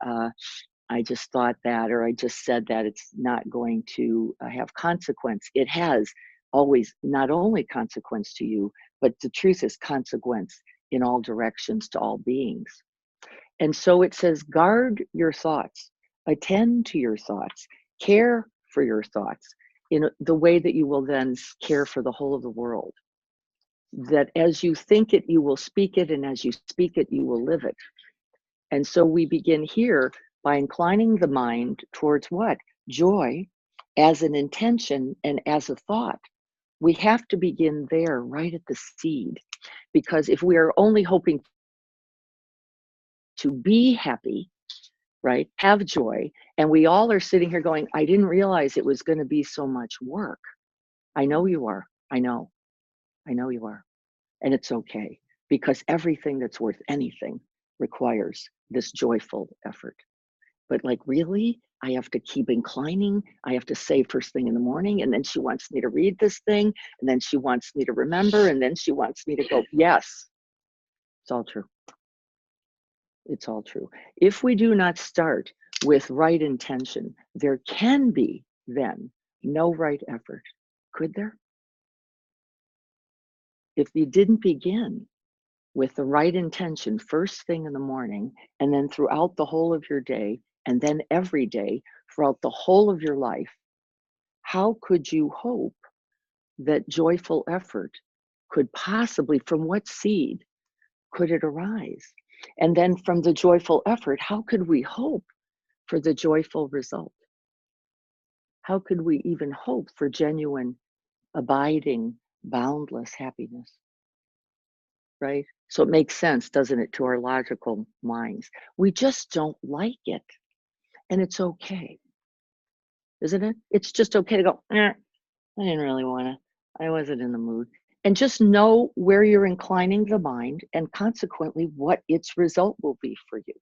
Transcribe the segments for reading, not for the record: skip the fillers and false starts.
I just thought that, or I just said that, it's not going to have consequence. It has always not only consequence to you, but the truth is consequence in all directions to all beings. And so it says, guard your thoughts, attend to your thoughts, care for your thoughts in the way that you will then care for the whole of the world. That as you think it, you will speak it, and as you speak it, you will live it. And so we begin here by inclining the mind towards what? Joy as an intention and as a thought. We have to begin there, right at the seed, because if we are only hoping to be happy, right, have joy, and we all are sitting here going, I didn't realize it was going to be so much work. I know you are. I know you are. And it's okay, because everything that's worth anything requires this joyful effort. But like, really? I have to keep inclining. I have to say first thing in the morning, and then she wants me to read this thing, and then she wants me to remember, and then she wants me to go, yes, it's all true. It's all true. If we do not start with right intention, there can be then no right effort. Could there? If you didn't begin with the right intention first thing in the morning, and then throughout the whole of your day, and then every day throughout the whole of your life, how could you hope that joyful effort could possibly, from what seed could it arise? And then from the joyful effort, how could we hope for the joyful result? How could we even hope for genuine, abiding, boundless happiness? Right? So it makes sense, doesn't it, to our logical minds? We just don't like it. And it's okay, isn't it? It's just okay to go, I didn't really want to. I wasn't in the mood. And just know where you're inclining the mind and consequently what its result will be for you.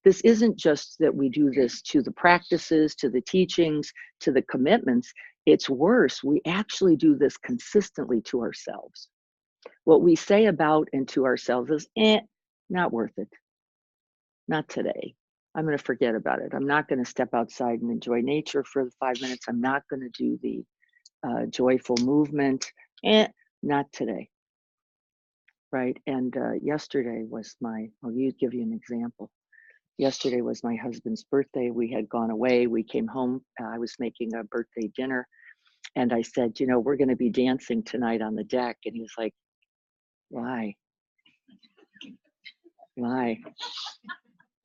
This isn't just that we do this to the practices, to the teachings, to the commitments. It's worse. We actually do this consistently to ourselves. What we say about and to ourselves is, not worth it. Not today. I'm going to forget about it. I'm not going to step outside and enjoy nature for 5 minutes. I'm not going to do the joyful movement. Not today. Right. And yesterday was I'll give you an example. Yesterday was my husband's birthday. We had gone away. We came home. I was making a birthday dinner. And I said, we're going to be dancing tonight on the deck. And he's like, why? Why?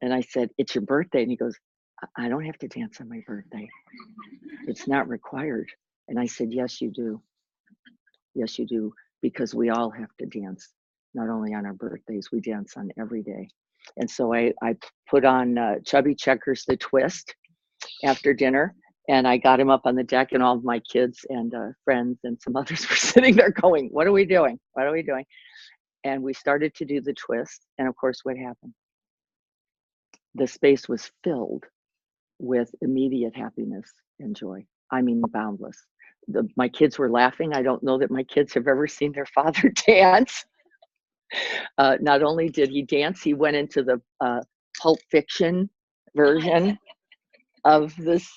And I said, it's your birthday. And he goes, I don't have to dance on my birthday. It's not required. And I said, yes, you do. Yes, you do. Because we all have to dance. Not only on our birthdays, we dance on every day. And so I put on Chubby Checkers, The Twist after dinner. And I got him up on the deck, and all of my kids and friends and some others were sitting there going, what are we doing? What are we doing? And we started to do the twist. And of course, what happened? The space was filled with immediate happiness and joy. I mean, boundless. My kids were laughing. I don't know that my kids have ever seen their father dance. Not only did he dance, he went into the Pulp Fiction version of this.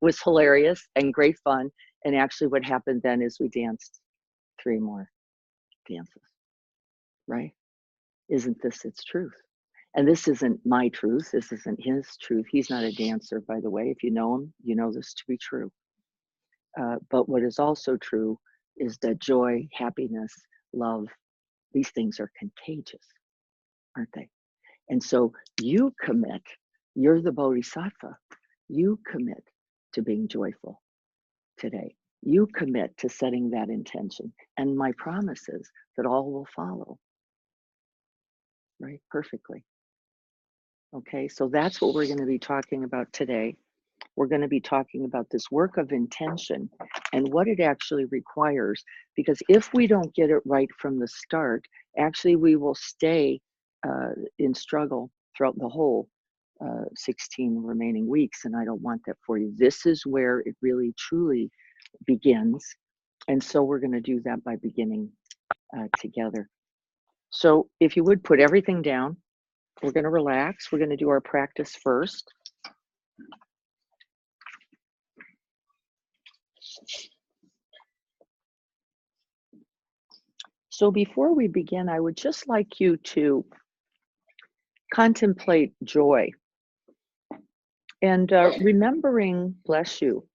Was hilarious and great fun. And actually what happened then is we danced 3 more dances, right? Isn't this its truth? And this isn't my truth. This isn't his truth. He's not a dancer, by the way. If you know him, you know this to be true. But what is also true is that joy, happiness, love, these things are contagious, aren't they? And so you commit, you're the bodhisattva. You commit to being joyful today. You commit to setting that intention. And my promise is that all will follow, right? Perfectly. Okay, so that's what we're going to be talking about today. We're going to be talking about this work of intention and what it actually requires. Because if we don't get it right from the start, actually we will stay in struggle throughout the whole 16 remaining weeks. And I don't want that for you. This is where it really truly begins. And so we're going to do that by beginning together. So if you would put everything down, We're going to relax. We're going to do our practice first. So before we begin, I would just like you to contemplate joy and remembering, bless you,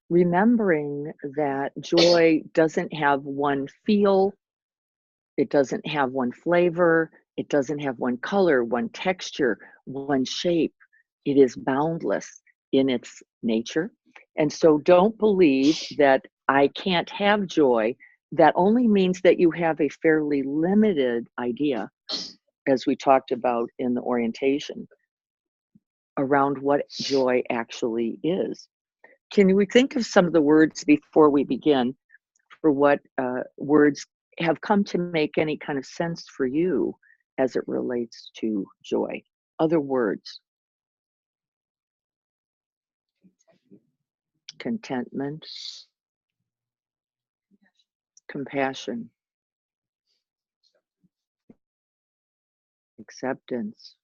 remembering that joy doesn't have one feel, it doesn't have one flavor, it doesn't have one color, one texture, one shape. It is boundless in its nature. And so don't believe that I can't have joy. That only means that you have a fairly limited idea, as we talked about in the orientation, around what joy actually is. Can we think of some of the words before we begin for what words have come to make any kind of sense for you as it relates to joy? Other words: contentment, compassion, acceptance,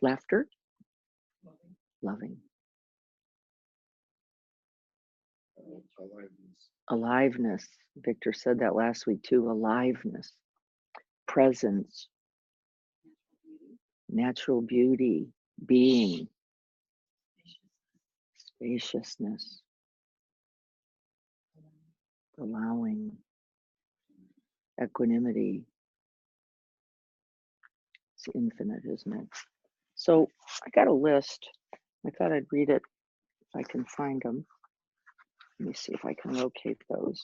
laughter, loving, aliveness. Victor said that last week too. Aliveness, presence, natural beauty, being, spaciousness, allowing, equanimity. It's infinite, isn't it? So I got a list. I thought I'd read it if I can find them. Let me see if I can locate those.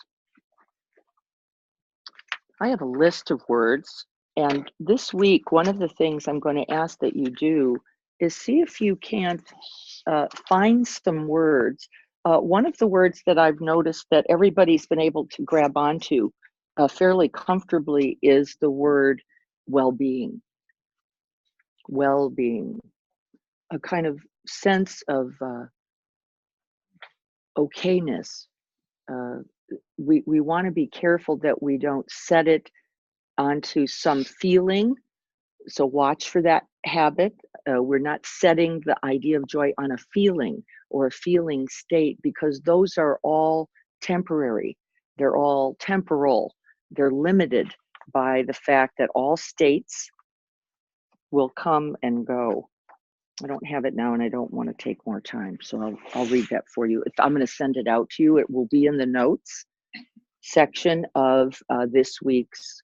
I have a list of words, and this week, one of the things I'm going to ask that you do is see if you can't find some words. One of the words that I've noticed that everybody's been able to grab onto fairly comfortably is the word well-being. Well-being, a kind of sense of okayness. Uh, we want to be careful that we don't set it onto some feeling. So watch for that habit. We're not setting the idea of joy on a feeling or a feeling state, because those are all temporary. They're all temporal. They're limited by the fact that all states will come and go. I don't have it now and I don't want to take more time. So I'll read that for you. If I'm going to send it out to you, it will be in the notes section of this week's,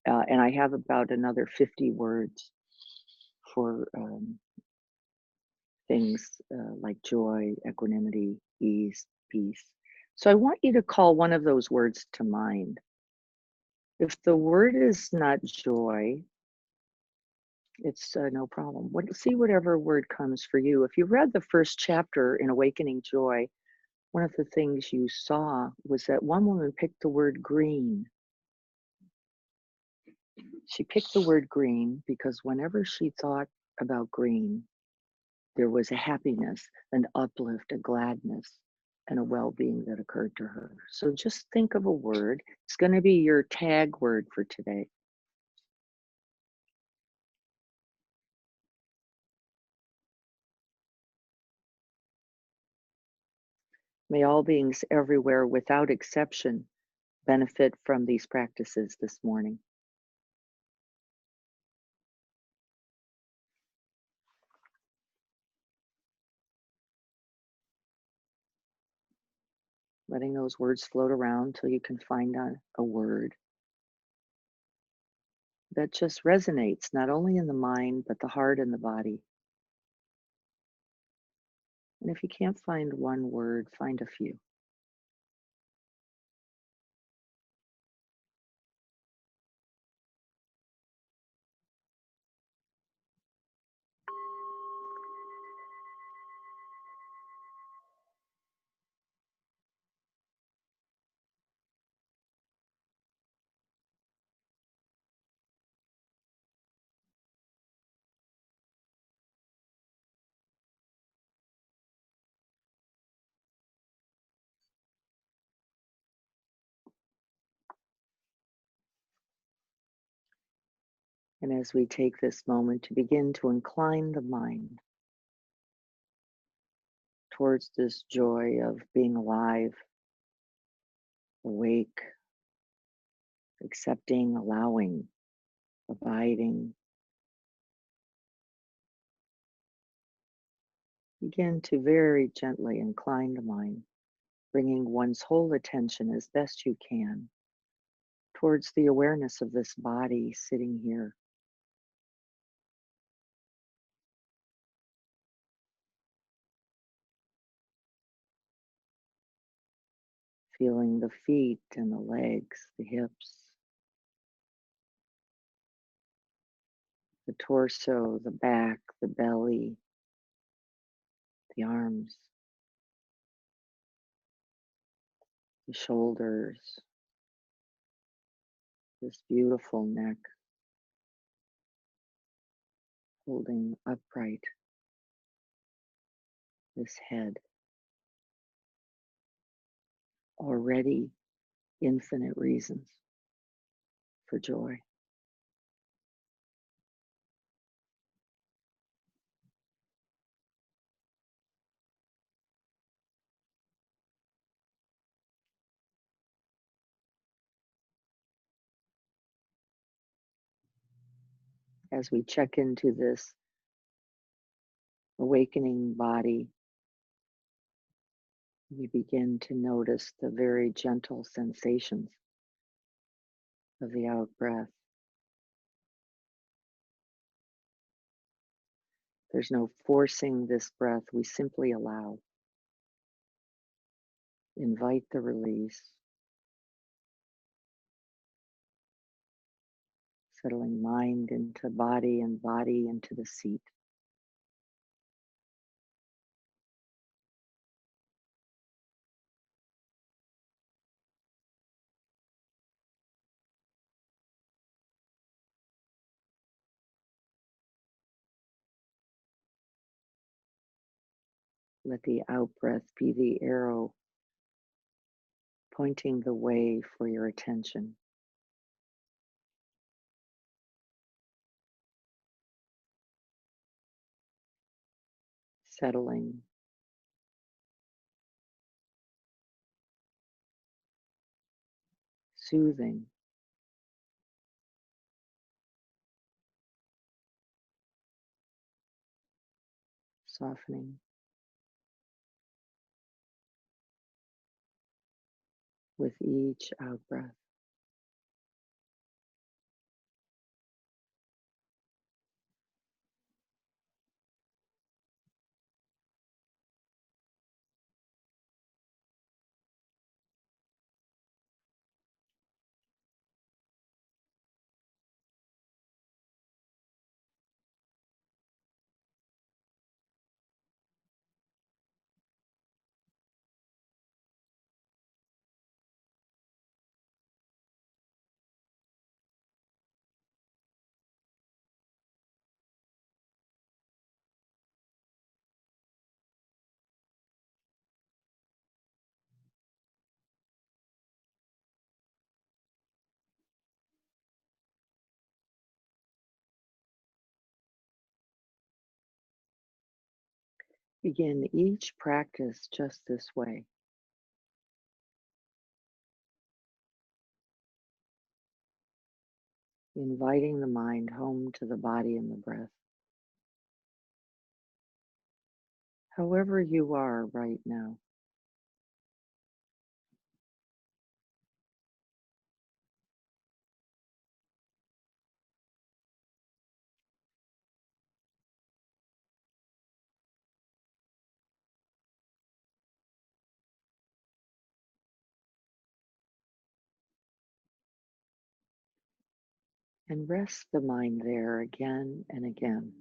and I have about another 50 words for things like joy, equanimity, ease, peace. So I want you to call one of those words to mind. If the word is not joy, it's no problem. See whatever word comes for you. If you read the first chapter in Awakening Joy, one of the things you saw was that one woman picked the word green. She picked the word green because whenever she thought about green, there was a happiness, an uplift, a gladness, and a well-being that occurred to her. So just think of a word. It's going to be your tag word for today. May all beings everywhere, without exception, benefit from these practices this morning. Letting those words float around till you can find a word that just resonates not only in the mind, but the heart and the body. And if you can't find one word, find a few. And as we take this moment to begin to incline the mind towards this joy of being alive, awake, accepting, allowing, abiding, begin to very gently incline the mind, bringing one's whole attention as best you can towards the awareness of this body sitting here, feeling the feet and the legs, the hips, the torso, the back, the belly, the arms, the shoulders, this beautiful neck holding upright, this head, already infinite reasons for joy. As we check into this awakening body, we begin to notice the very gentle sensations of the out breath. There's no forcing this breath, we simply allow. Invite the release, settling mind into body and body into the seat. Let the out breath be the arrow pointing the way for your attention. Settling, soothing, softening with each out breath. Begin each practice just this way, inviting the mind home to the body and the breath. However you are right now, and rest the mind there again and again.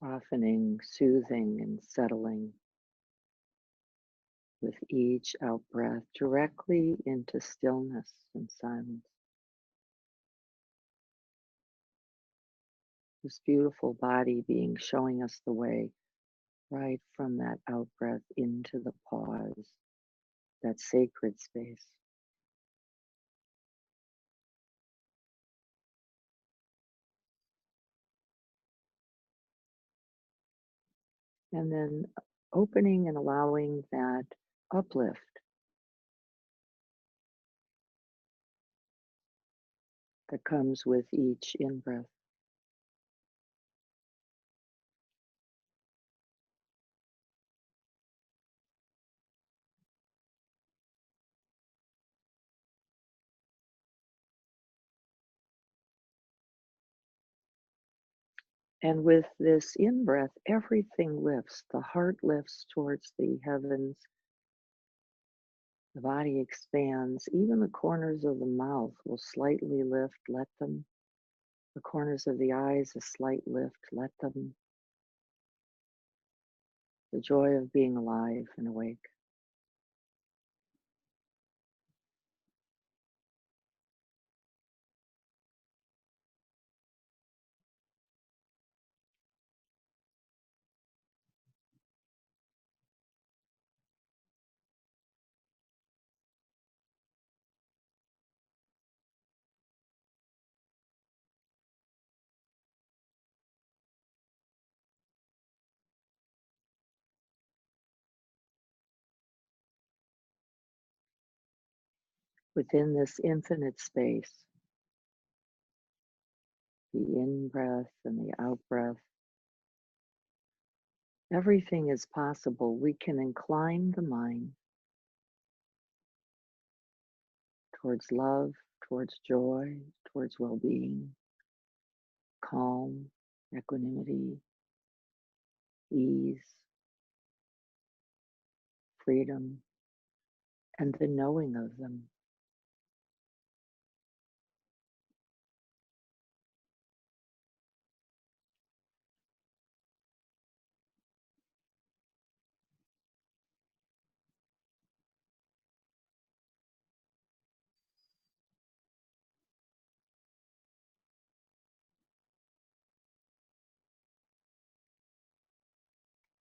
softening, soothing, and settling with each out breath directly into stillness and silence. This beautiful body being showing us the way right from that out breath into the pause, that sacred space. And then opening and allowing that uplift that comes with each in breath. And with this in breath, everything lifts. The heart lifts towards the heavens. The body expands. Even the corners of the mouth will slightly lift. Let them. The corners of the eyes, a slight lift. Let them. The joy of being alive and awake. Within this infinite space, the in breath and the out breath, everything is possible. We can incline the mind towards love, towards joy, towards well being, calm, equanimity, ease, freedom, and the knowing of them.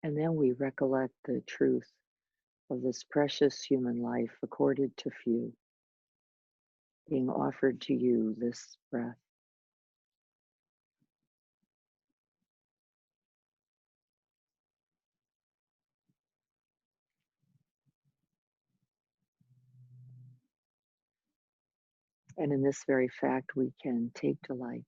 And then we recollect the truth of this precious human life accorded to few, being offered to you this breath. And in this very fact, we can take delight.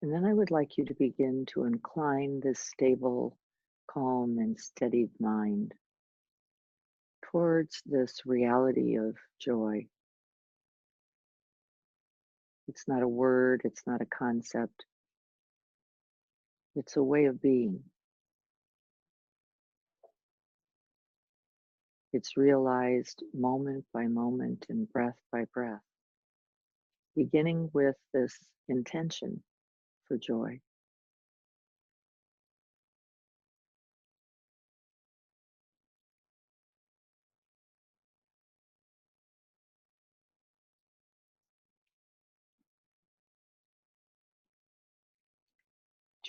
And then I would like you to begin to incline this stable, calm, and steadied mind towards this reality of joy. It's not a word, it's not a concept, it's a way of being. It's realized moment by moment and breath by breath, beginning with this intention for joy.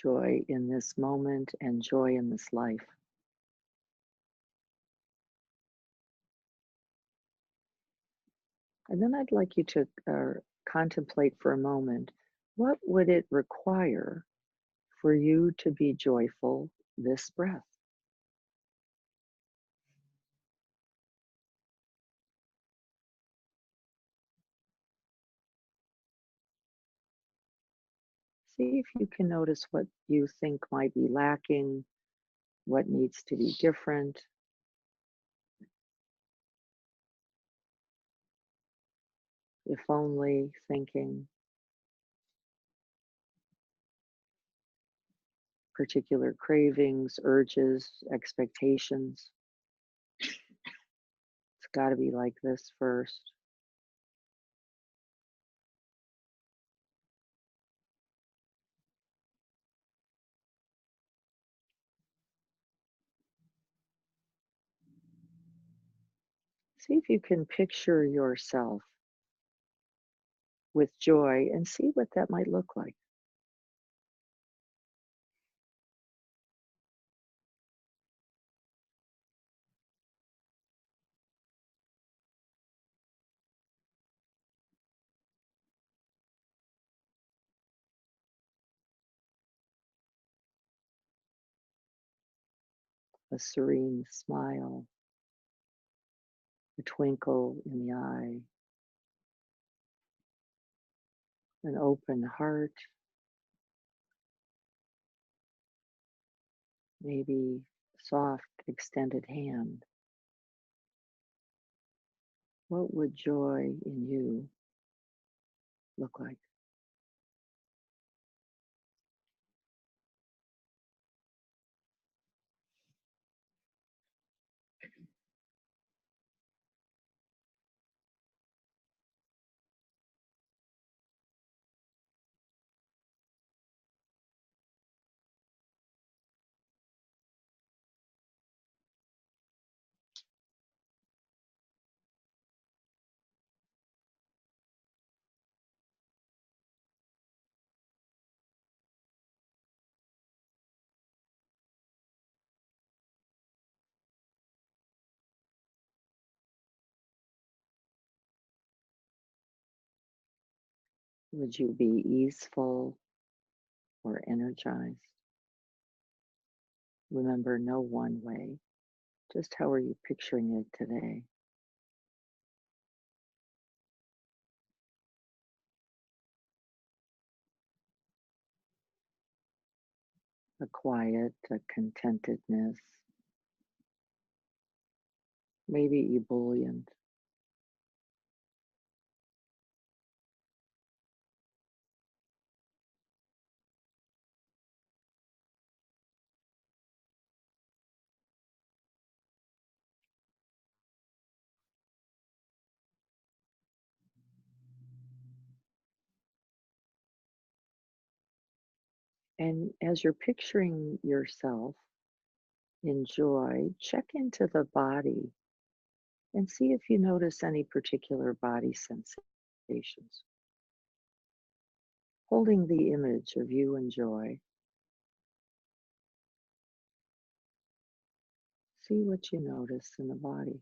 joy in this moment and joy in this life. And then I'd like you to contemplate for a moment, what would it require for you to be joyful this breath? See if you can notice what you think might be lacking, what needs to be different. If only thinking, particular cravings, urges, expectations. It's got to be like this first. See if you can picture yourself with joy and see what that might look like. A serene smile, a twinkle in the eye, an open heart, maybe soft extended hand. What would joy in you look like? Would you be easeful or energized? Remember, no one way. Just how are you picturing it today? A quiet, a contentedness, maybe ebullient. And as you're picturing yourself in joy, check into the body and see if you notice any particular body sensations. Holding the image of you and joy, see what you notice in the body.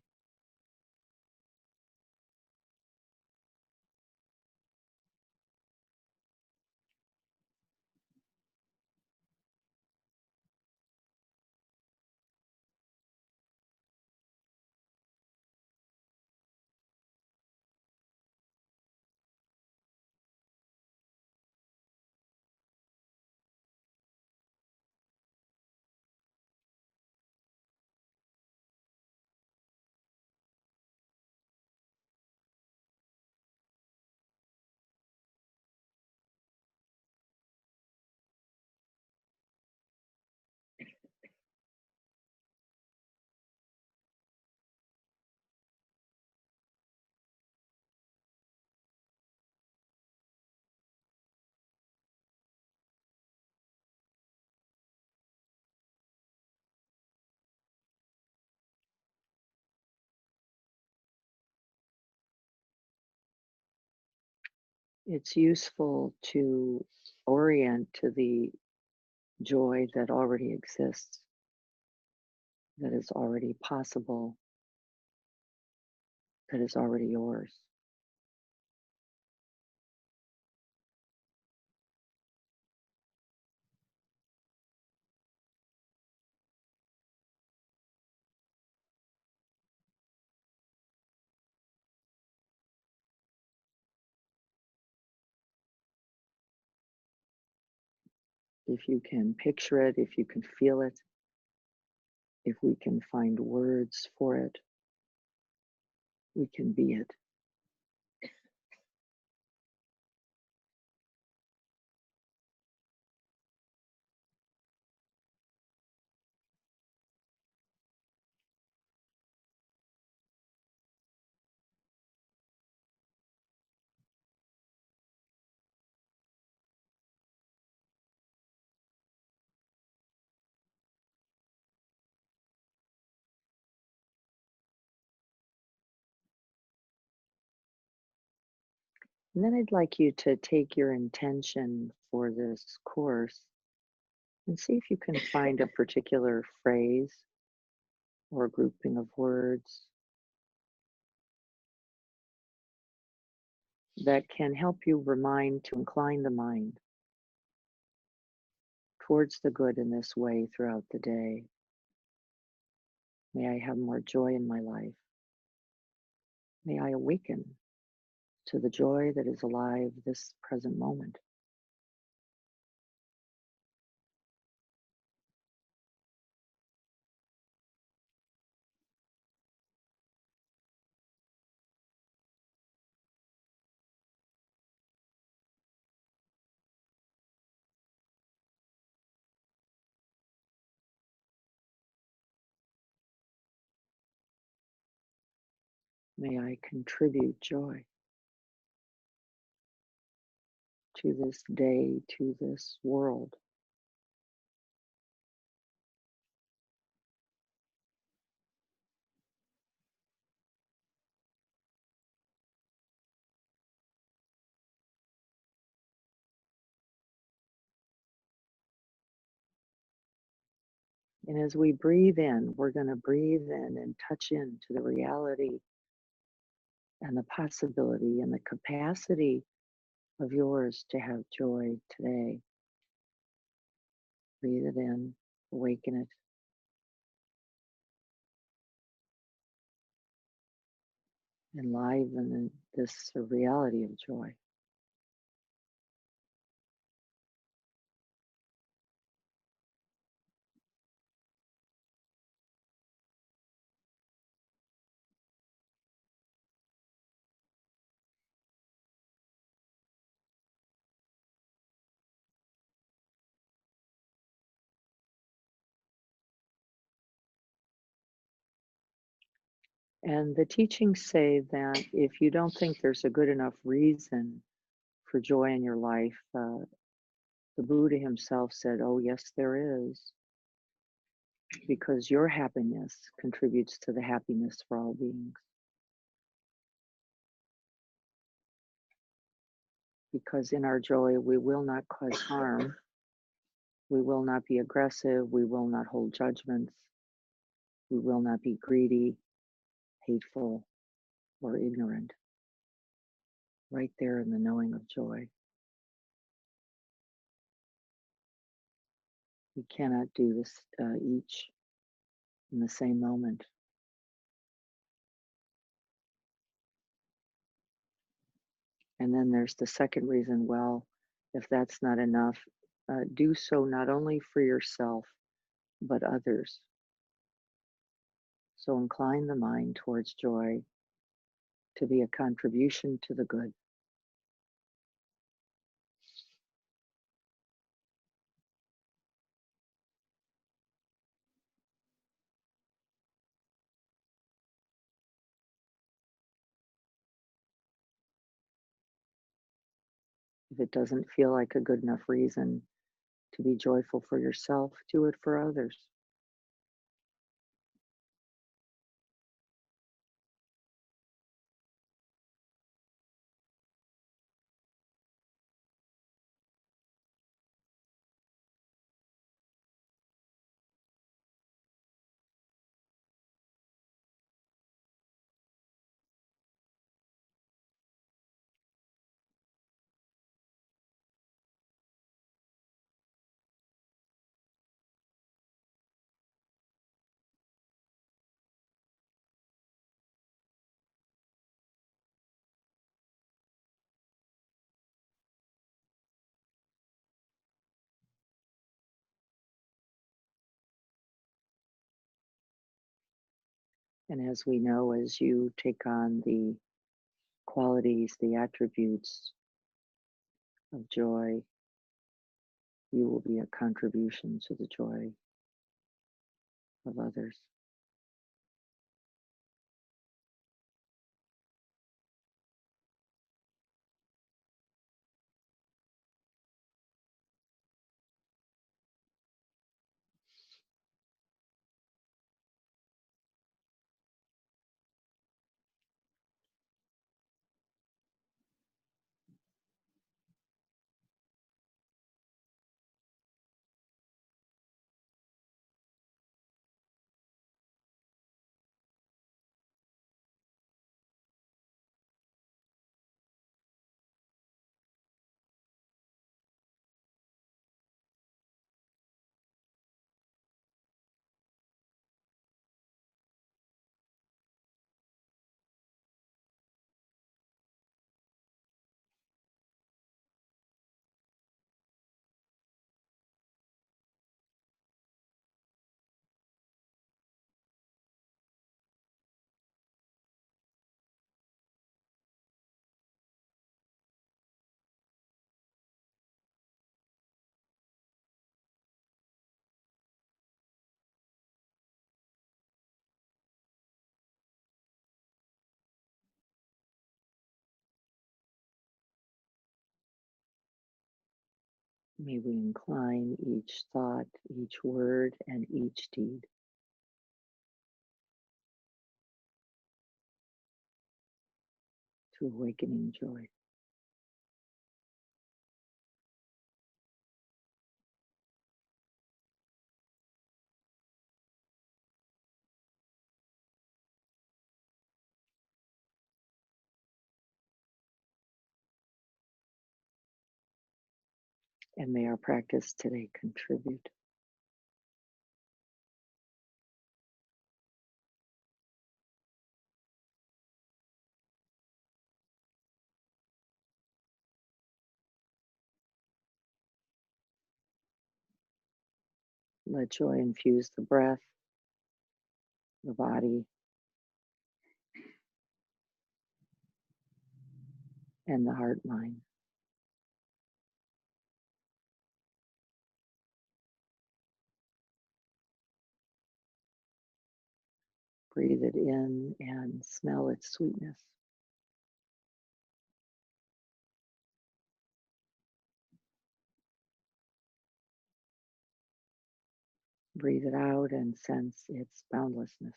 It's useful to orient to the joy that already exists, that is already possible, that is already yours. If you can picture it, if you can feel it, if we can find words for it, we can be it. And then I'd like you to take your intention for this course and see if you can find a particular phrase or grouping of words that can help you remind to incline the mind towards the good in this way throughout the day. May I have more joy in my life. May I awaken to the joy that is alive this present moment. May I contribute joy to this day, to this world. And as we breathe in, we're going to breathe in and touch into the reality and the possibility and the capacity of yours to have joy today. Breathe it in, awaken it, enliven this reality of joy. And the teachings say that if you don't think there's a good enough reason for joy in your life, the Buddha himself said, "Oh, yes, there is, because your happiness contributes to the happiness for all beings. Because in our joy, we will not cause harm, we will not be aggressive, we will not hold judgments, we will not be greedy, hateful, or ignorant." Right there in the knowing of joy. We cannot do this each in the same moment. And then there's the second reason, well, if that's not enough, do so not only for yourself, but others. So incline the mind towards joy to be a contribution to the good. If it doesn't feel like a good enough reason to be joyful for yourself, do it for others. And as we know, as you take on the qualities, the attributes of joy, you will be a contribution to the joy of others. May we incline each thought, each word, and each deed to awakening joy. And may our practice today contribute. Let joy infuse the breath, the body, and the heart mind. Breathe it in and smell its sweetness. Breathe it out and sense its boundlessness.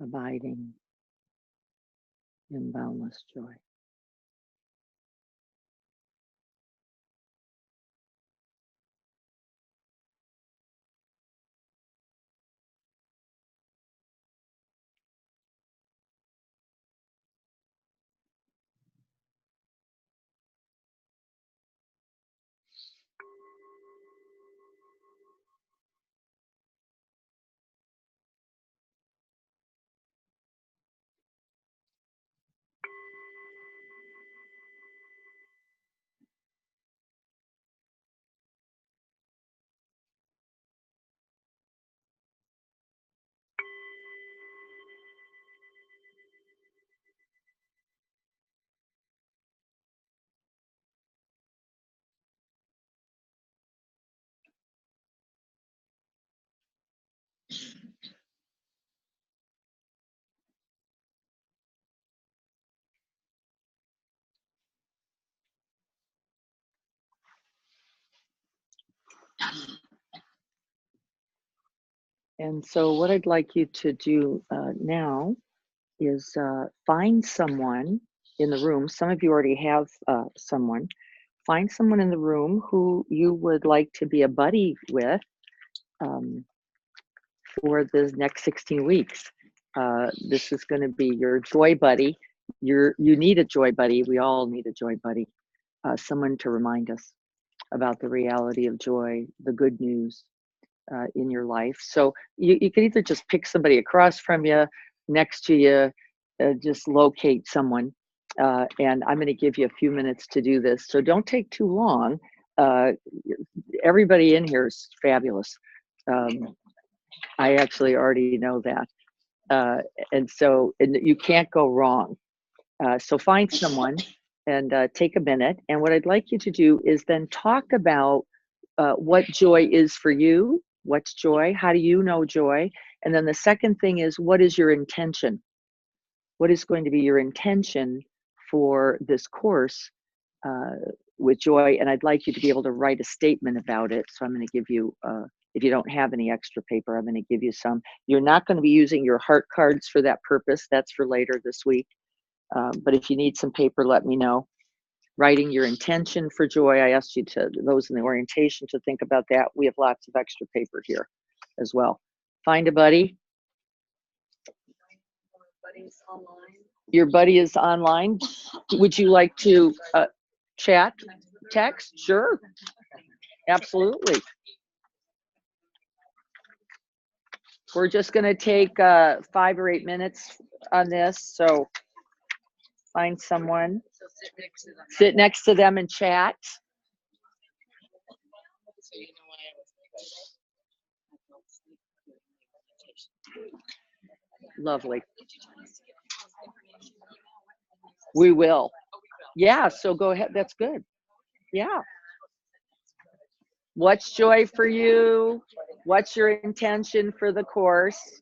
Abiding in boundless joy. And so, what I'd like you to do now is find someone in the room. Some of you already have someone. Find someone in the room who you would like to be a buddy with um, for the next 16 weeks. This is going to be your joy buddy. You need a joy buddy. We all need a joy buddy. Someone to remind us about the reality of joy, the good news in your life. So you can either just pick somebody across from you, next to you, just locate someone. And I'm going to give you a few minutes to do this. So don't take too long. Uh, Everybody in here is fabulous. I actually already know that. And you can't go wrong. So find someone and take a minute. And what I'd like you to do is then talk about what joy is for you. What's joy? How do you know joy? And then the second thing is, what is your intention? What is going to be your intention for this course uh, with joy? And I'd like you to be able to write a statement about it. So I'm going to give you, if you don't have any extra paper, I'm going to give you some. You're not going to be using your heart cards for that purpose. That's for later this week. But if you need some paper, let me know. Writing your intention for joy. I asked you to, those in the orientation, to think about that. We have lots of extra paper here as well. Find a buddy. Your buddy is online. Would you like to chat, text? Sure, absolutely. We're just going to take 5 or 8 minutes on this. So find someone, sit next to them and chat. Lovely. We will. Yeah, so go ahead. That's good. Yeah. What's joy for you? What's your intention for the course?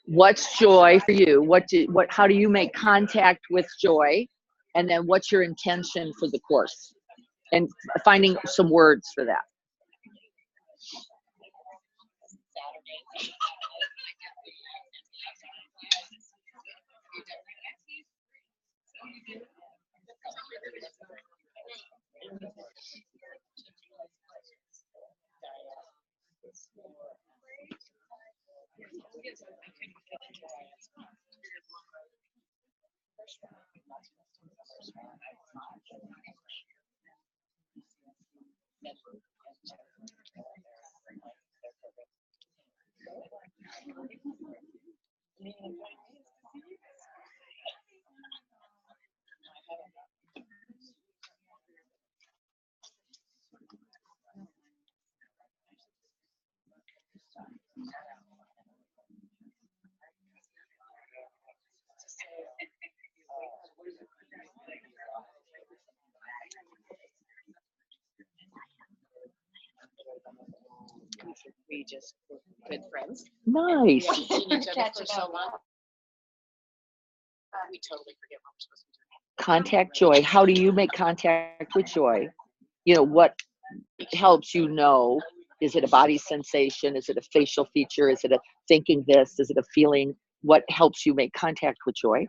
What's joy for you? How do you make contact with joy? And then what's your intention for the course? And finding some words for that. We just were good friends. Nice. We seen each other for so long. We totally forget what we're supposed to do. Contact joy. How do you make contact with joy? You know, what helps you know? Is it a body sensation? Is it a facial feature? Is it a thinking this? Is it a feeling? What helps you make contact with joy?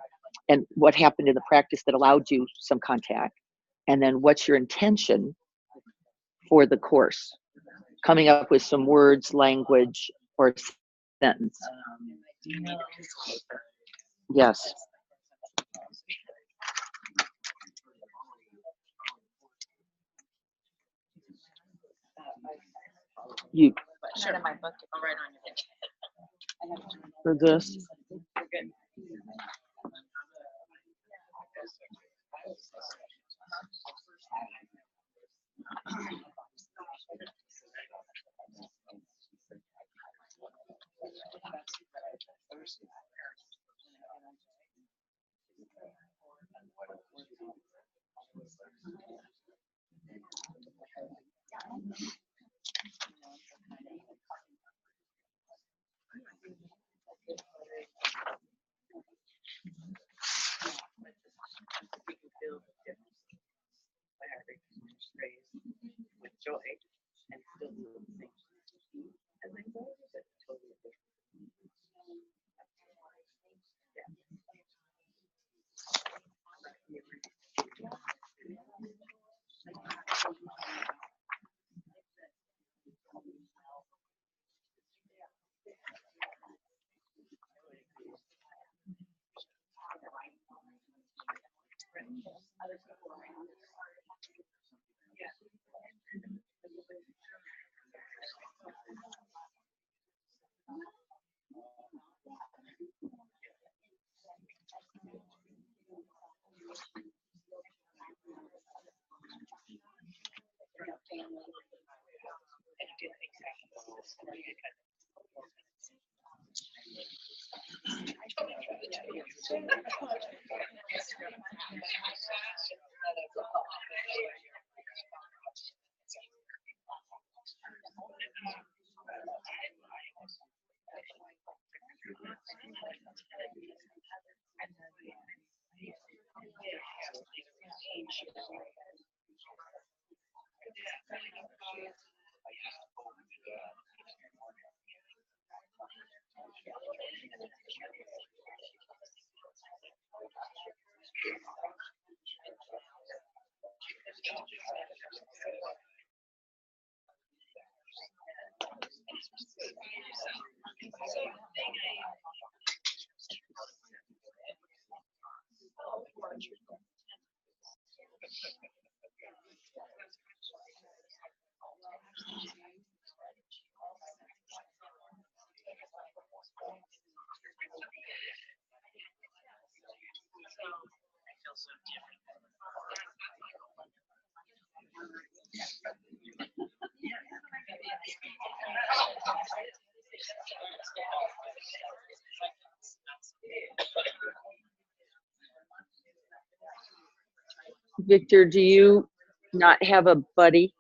And what happened in the practice that allowed you some contact? And then what's your intention for the course? Coming up with some words, language, or sentence. Yes. You Sure. In my book, I'll write on your head. for this. We're good. Victor, do you not have a buddy?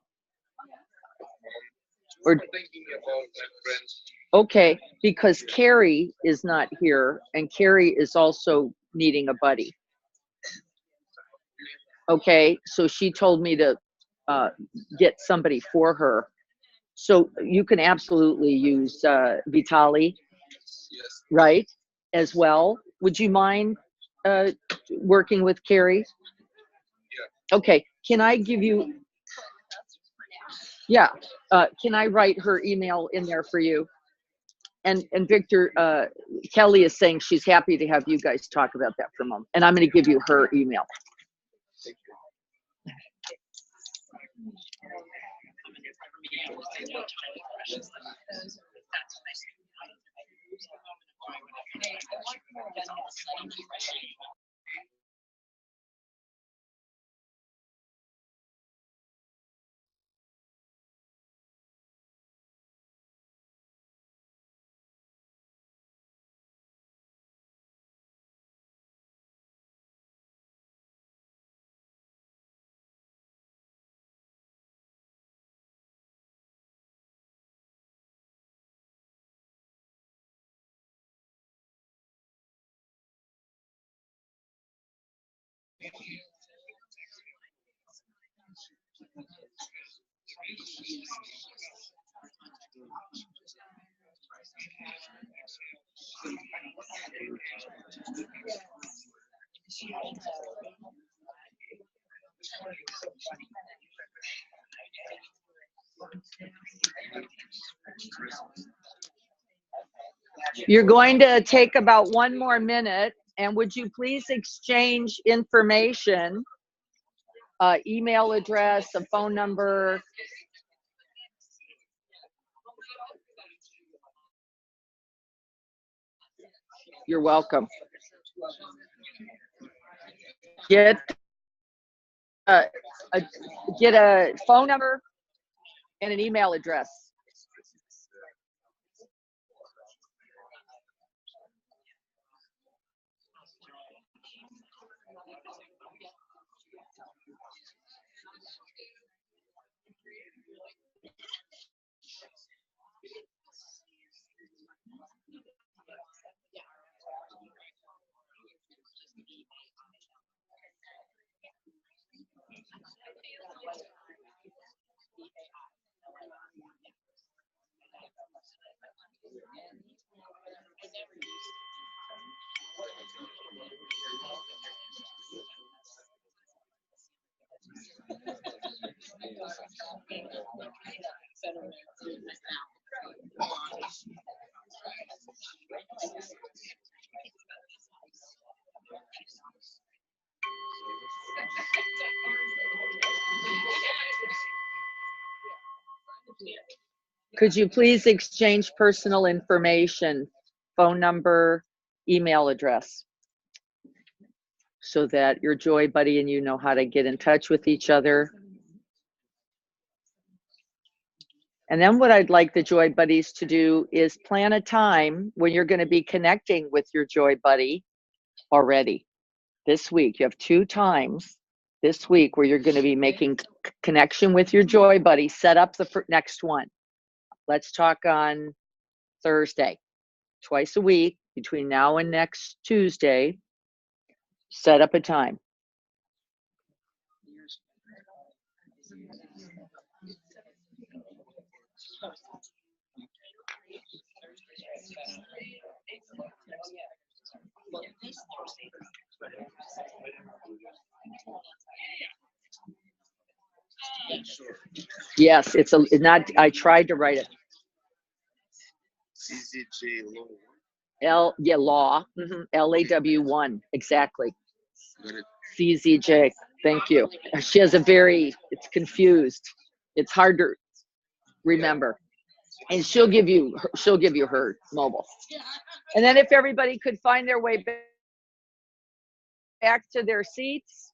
Or Thinking about that, friends. okay, because Carrie is not here, and Carrie is also needing a buddy. Okay, so she told me to get somebody for her. So you can absolutely use Vitali, Yes. right, as well. Would you mind working with Carrie? Yeah. Okay, can I give you, yeah, can I write her email in there for you? And Victor, Kelly is saying she's happy to have you guys talk about that for a moment. And I'm going to give you her email. Thank you. You're going to take about 1 more minute, and would you please exchange information, email address, a phone number? You're welcome. Get a, get a phone number and an email address. Could you please exchange personal information, phone number, email address, so that your Joy Buddy and you know how to get in touch with each other? And then what I'd like the Joy Buddies to do is plan a time when you're going to be connecting with your Joy Buddy already. This week, you have 2 times this week where you're going to be making connection with your Joy Buddy. Set up the next one. Let's talk on Thursday. Twice a week between now and next Tuesday. Set up a time. Yes, it's not, I tried to write it. CZJ Law. Law, LAW1, exactly. Got it. CZJ, thank you. She has it's confused. It's hard to remember. And she'll give you her mobile. And then if everybody could find their way back to their seats.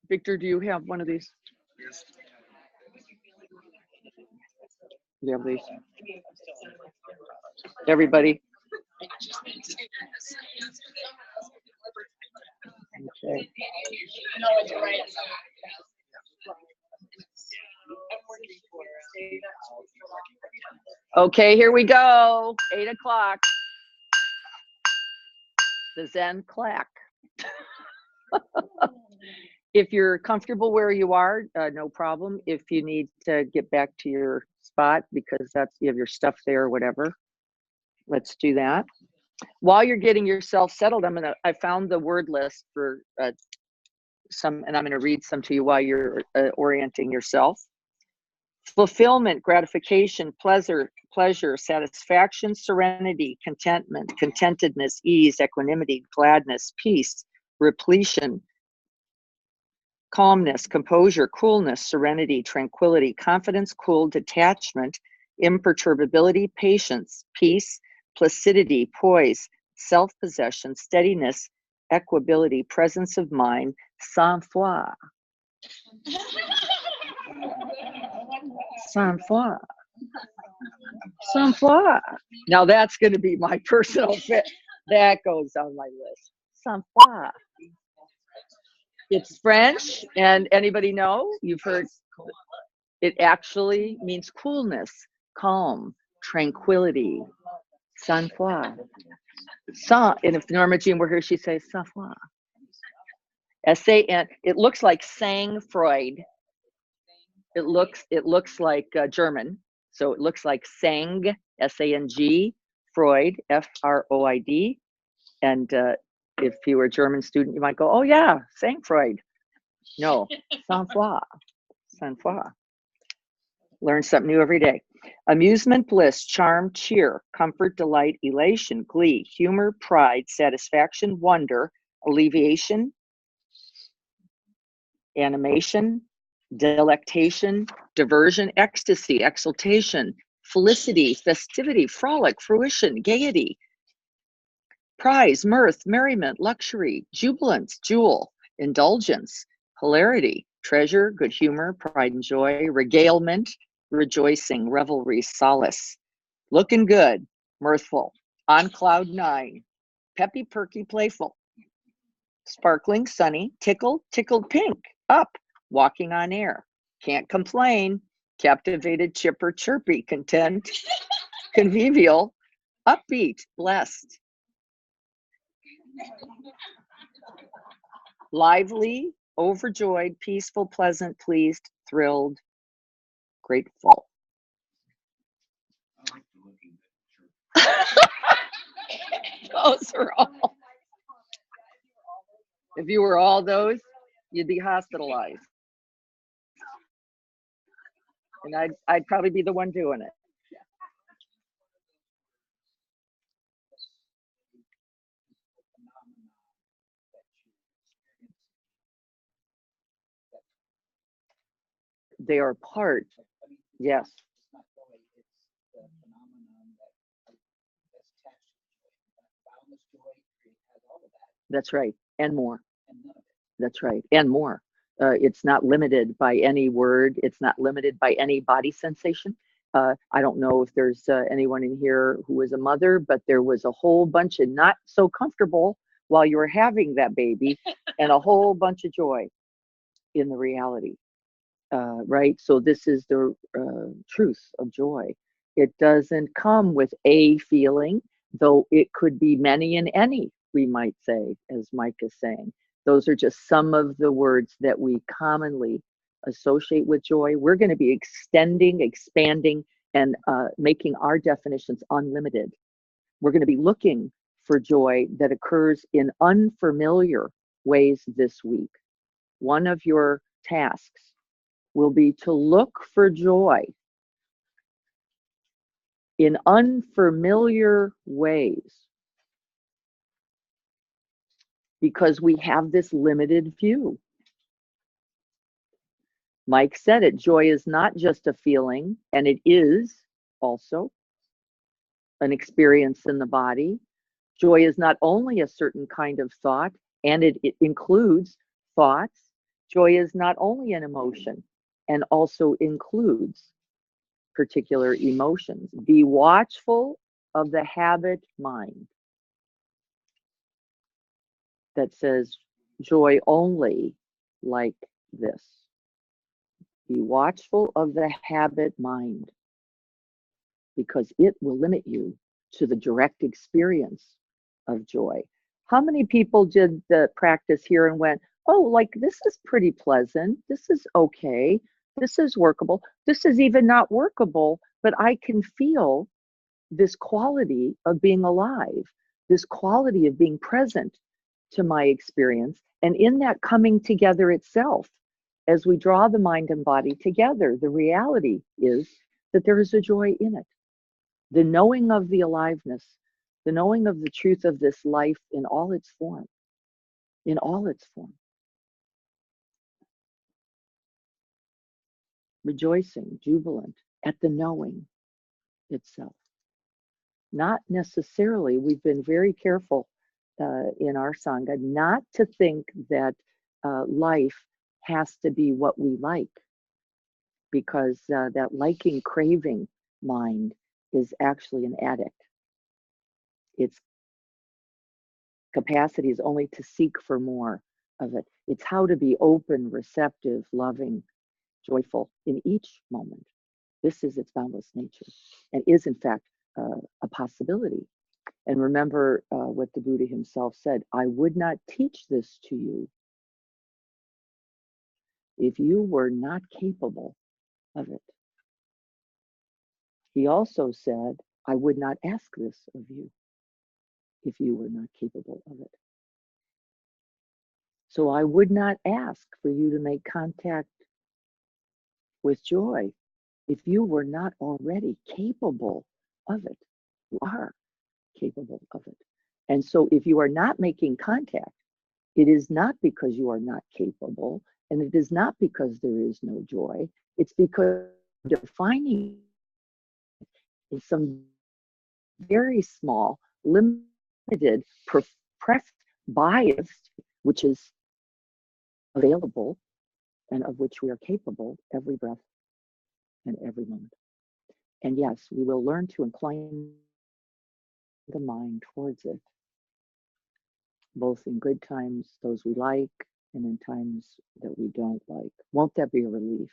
Victor, do you have one of these? Yes. You have these? Everybody? Okay. Okay, here we go. 8 o'clock. The Zen clack. If you're comfortable where you are, no problem. If you need to get back to your spot because you have your stuff there or whatever, let's do that. While you're getting yourself settled, I found the word list for some, and I'm going to read some to you while you're orienting yourself. Fulfillment, gratification, pleasure, satisfaction, serenity, contentment, contentedness, ease, equanimity, gladness, peace, repletion, calmness, composure, coolness, serenity, tranquility, confidence, cool, detachment, imperturbability, patience, peace, placidity, poise, self-possession, steadiness, equability, presence of mind, sang-froid. Sang-froid. Sang-froid. Now that's going to be my personal fit. That goes on my list. Sang-froid. It's French, and anybody know? You've heard it actually means coolness, calm, tranquility, sang-froid. And if Norma Jean were here, she'd say sang-froid. S-A-N. It looks like sang-Freud. It looks like German, so it looks like sang, S-A-N-G, Freud, F-R-O-I-D, and if you were a German student, you might go, oh yeah, sang Freud. No, sang-froid, sang-froid. Learn something new every day. Amusement, bliss, charm, cheer, comfort, delight, elation, glee, humor, pride, satisfaction, wonder, alleviation, animation, delectation, diversion, ecstasy, exultation, felicity, festivity, frolic, fruition, gaiety, prize, mirth, merriment, luxury, jubilance, jewel, indulgence, hilarity, treasure, good humor, pride and joy, regalement, rejoicing, revelry, solace, looking good, mirthful, on cloud 9, peppy, perky, playful, sparkling, sunny, tickled, tickled pink, up, walking on air, can't complain, captivated, chipper, chirpy, content, convivial, upbeat, blessed, lively, overjoyed, peaceful, pleasant, pleased, thrilled, grateful. Those are all. If you were all those, you'd be hospitalized. And I'd probably be the one doing it. They are part. Yes. It's not joy, it's the phenomenon that's attached to joy. Boundless joy has all of that That's right. And more. and none of it. That's right. And more. It's not limited by any word. It's not limited by any body sensation. I don't know if there's anyone in here who is a mother, but there was a whole bunch of not so comfortable while you were having that baby and a whole bunch of joy in the reality. Right? So this is the truth of joy. It doesn't come with a feeling, though it could be many and any, we might say, as Mike is saying. Those are just some of the words that we commonly associate with joy. We're going to be extending, expanding, and making our definitions unlimited. We're going to be looking for joy that occurs in unfamiliar ways this week. One of your tasks will be to look for joy in unfamiliar ways, because we have this limited view. Mike said it, joy is not just a feeling, and it is also an experience in the body. Joy is not only a certain kind of thought, and it includes thoughts. Joy is not only an emotion, and also includes particular emotions. Be watchful of the habit mind that says joy only like this. Be watchful of the habit mind, because it will limit you to the direct experience of joy. How many people did the practice here and went, oh, like this is pretty pleasant, this is okay, this is workable, this is even not workable, but I can feel this quality of being alive, this quality of being present to my experience, and in that coming together itself, as we draw the mind and body together, the reality is that there is a joy in it. The knowing of the aliveness, the knowing of the truth of this life in all its form, in all its form. Rejoicing, jubilant at the knowing itself. Not necessarily, we've been very careful in our Sangha not to think that life has to be what we like, because that liking, craving mind is actually an addict. Its capacity is only to seek for more of it. It's how to be open, receptive, loving, joyful in each moment. This is its boundless nature and is, in fact, a possibility. And remember what the Buddha himself said, I would not teach this to you if you were not capable of it. He also said, I would not ask this of you if you were not capable of it. So I would not ask for you to make contact with joy if you were not already capable of it. You are capable of it. And so if you are not making contact, it is not because you are not capable, and it is not because there is no joy. It's because defining in some very small, limited, pressed bias, which is available and of which we are capable every breath and every moment. And yes, we will learn to incline the mind towards it, both in good times, those we like, and in times that we don't like. Won't that be a relief?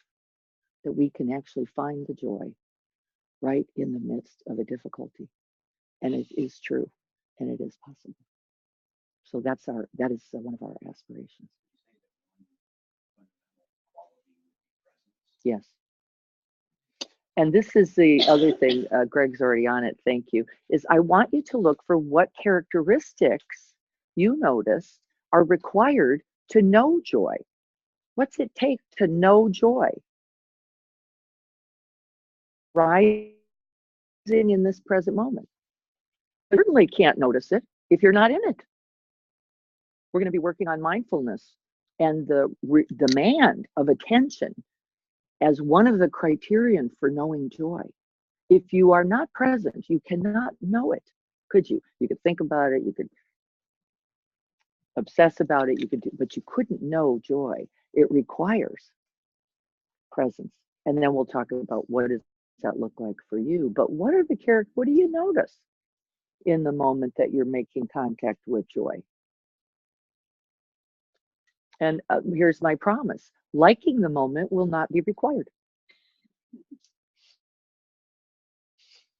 That we can actually find the joy right in the midst of a difficulty. And it is true, and it is possible. So that is one of our aspirations. Yes. And this is the other thing, Greg's already on it, thank you, is I want you to look for what characteristics you notice are required to know joy. What's it take to know joy? Rising in this present moment. You certainly can't notice it if you're not in it. We're going to be working on mindfulness and the demand of attention as one of the criterion for knowing joy. If you are not present, you cannot know it, could you? You could think about it, you could obsess about it, but you couldn't know joy. It requires presence. And then we'll talk about what does that look like for you. But what do you notice in the moment that you're making contact with joy? And here's my promise. Liking the moment will not be required.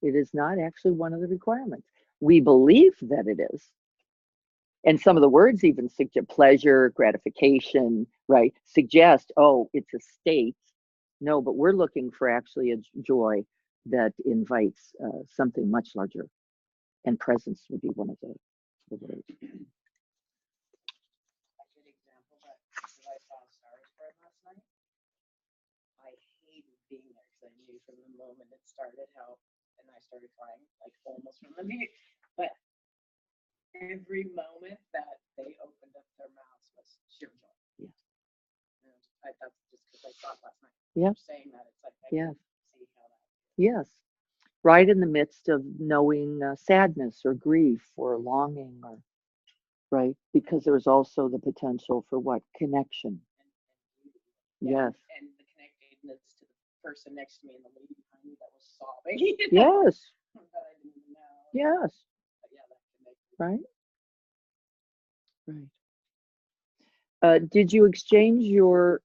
It is not actually one of the requirements. We believe that it is. And some of the words even suggest pleasure, gratification, right? Suggest, oh, it's a state. No, but we're looking for actually a joy that invites something much larger. And presence would be one of the words. A good example that because I saw stars for last night. I hated being there because I knew from the moment it started how, and I started crying like almost from the beginning. But every moment that they opened up their mouths was sheer joy. Yeah. And that's just because I saw it last night. Yeah. Saying that it's like I Yes. can see how that. Yes. Right in the midst of knowing sadness or grief or longing, or right, because there's also the potential for what? Connection. Yeah, Yes. and the connectedness to the person next to me and the lady behind me that was sobbing. You know, Yes. that I didn't even know. Yes. But yeah, that connected. Right. Right. Did you exchange your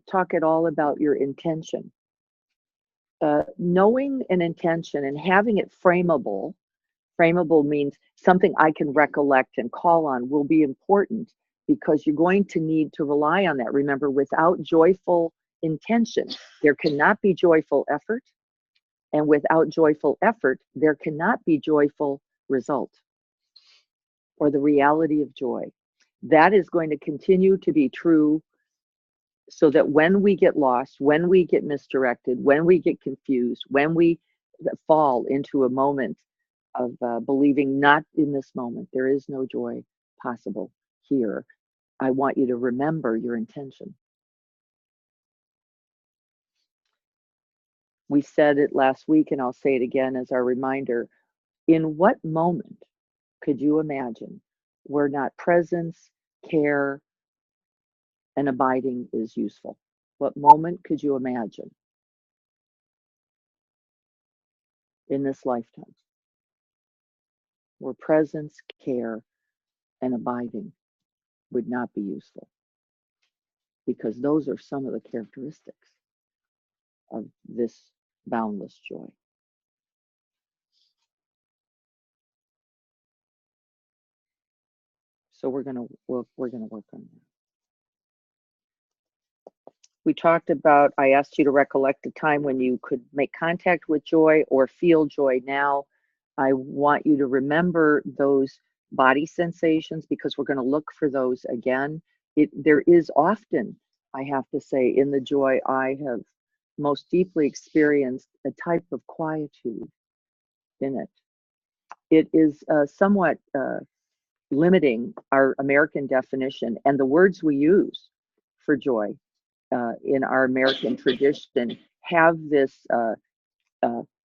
talk at all about your intention? Knowing an intention and having it frameable. Frameable means something I can recollect and call on will be important because you're going to need to rely on that. Remember, without joyful intention, there cannot be joyful effort. And without joyful effort, there cannot be joyful result or the reality of joy. That is going to continue to be true so that when we get lost, when we get misdirected, when we get confused, when we fall into a moment of believing not in this moment, there is no joy possible here. I want you to remember your intention. We said it last week, and I'll say it again as our reminder. In what moment could you imagine where not presence, care, and abiding is useful? What moment could you imagine in this lifetime where presence, care, and abiding would not be useful? Because those are some of the characteristics of this boundless joy. So we're gonna work on that. We talked about, I asked you to recollect a time when you could make contact with joy or feel joy. Now, I want you to remember those body sensations because we're going to look for those again. There is often, I have to say, in the joy I have most deeply experienced a type of quietude in it. It is somewhat limiting our American definition and the words we use for joy. In our American tradition, have this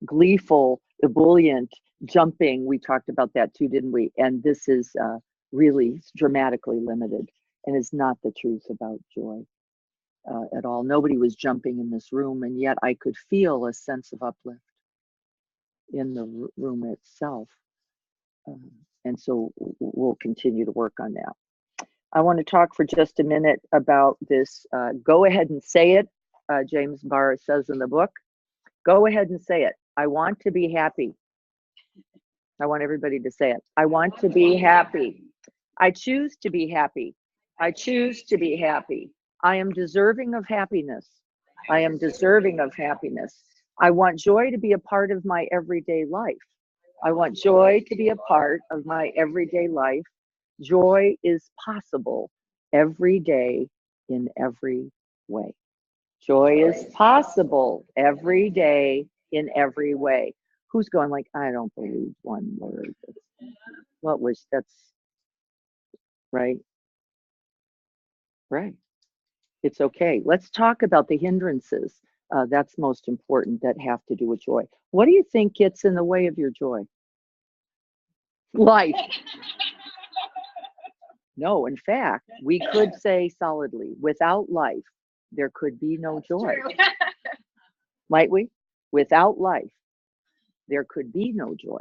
gleeful, ebullient jumping. We talked about that too, didn't we? And this is really dramatically limited and is not the truth about joy at all. Nobody was jumping in this room, and yet I could feel a sense of uplift in the room itself. And so we'll continue to work on that. I want to talk for just a minute about this. Go ahead and say it. James Barr says in the book, go ahead and say it. I want to be happy. I want everybody to say it. I want to be happy. I choose to be happy. I choose to be happy. I am deserving of happiness. I am deserving of happiness. I want joy to be a part of my everyday life. I want joy to be a part of my everyday life. Joy is possible every day in every way. Joy is possible every day in every way. Who's going like, I don't believe one word. That's right? Right. It's okay. Let's talk about the hindrances. That's most important that have to do with joy. What do you think gets in the way of your joy? Life. No, in fact, we could say solidly, without life, there could be no joy. True. Might we? Without life, there could be no joy.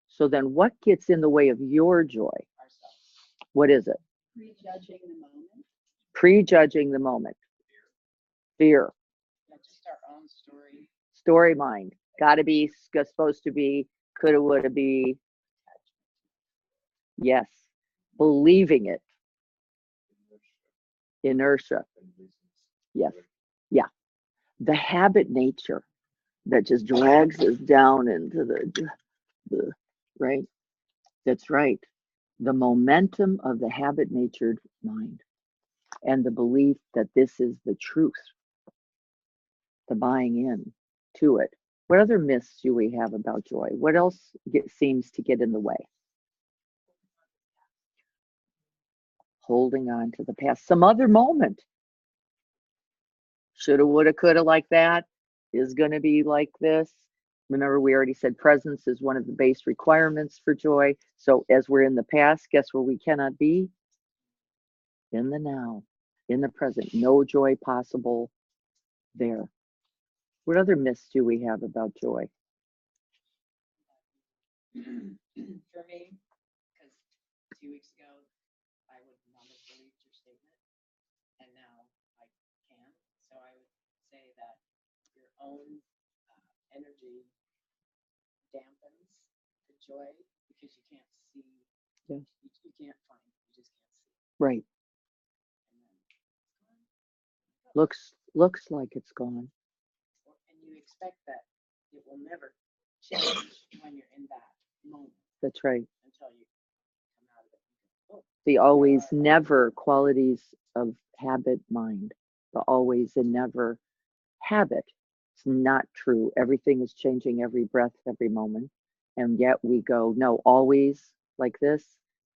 So then what gets in the way of your joy? Ourselves. What is it? Prejudging the moment. Prejudging the moment. Fear. Yeah, just our own story. Story mind. Gotta be, supposed to be, coulda, woulda be. Yes. Believing it. Inertia. Yes. Yeah. The habit nature that just drags us down into the right. That's right. The momentum of the habit natured mind and the belief that this is the truth, the buying in to it. What other myths do we have about joy? What else seems to get in the way? Holding on to the past, some other moment. Shoulda, woulda, coulda, like that is going to be like this. Remember, we already said presence is one of the base requirements for joy. So as we're in the past, guess where we cannot be? In the now, in the present. No joy possible there. What other myths do we have about joy? For me, because 2 weeks ago, I would not have believed your statement, and now I can. So I would say that your own energy dampens the joy because you can't see, Yes. you can't find it, you just can't see it. Right. And then it's gone. Looks like it's gone. And you expect that it will never change when you're in that moment That's right. until you come out of it. And go, oh, The always never qualities of habit mind. The always and never habit. It's not true. Everything is changing every breath, every moment. And yet we go, no, always like this,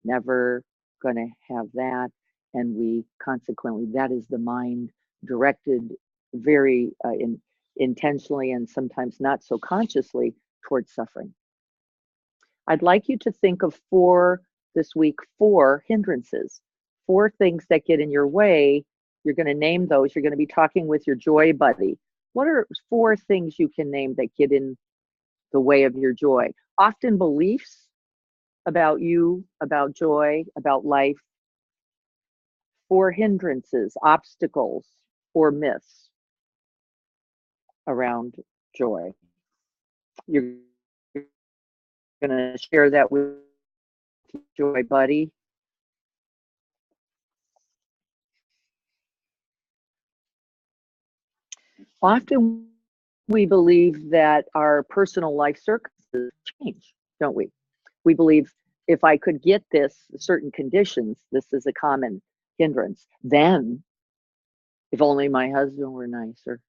never gonna have that. And we consequently, that is the mind directed very intentionally and sometimes not so consciously towards suffering. I'd like you to think of this week, 4 hindrances, 4 things that get in your way. You're going to name those. You're going to be talking with your joy buddy. What are 4 things you can name that get in the way of your joy? Often beliefs about you, about joy, about life. 4 hindrances, obstacles, or myths around joy. You're going to share that with your joy buddy. Often we believe that our personal life circumstances change, don't we? We believe if I could get this certain conditions, this is a common hindrance. Then, if only my husband were nicer,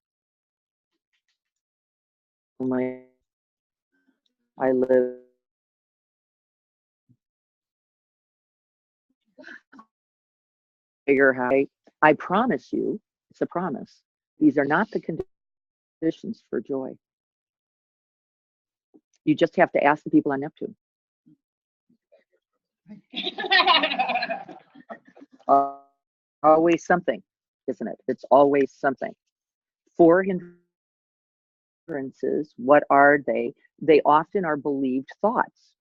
only I live bigger house. I promise you, it's a promise. These are not the conditions for joy. You just have to ask the people on Neptune. Always something, isn't it? It's always something. 4 hindrances, what are they? They often are believed thoughts.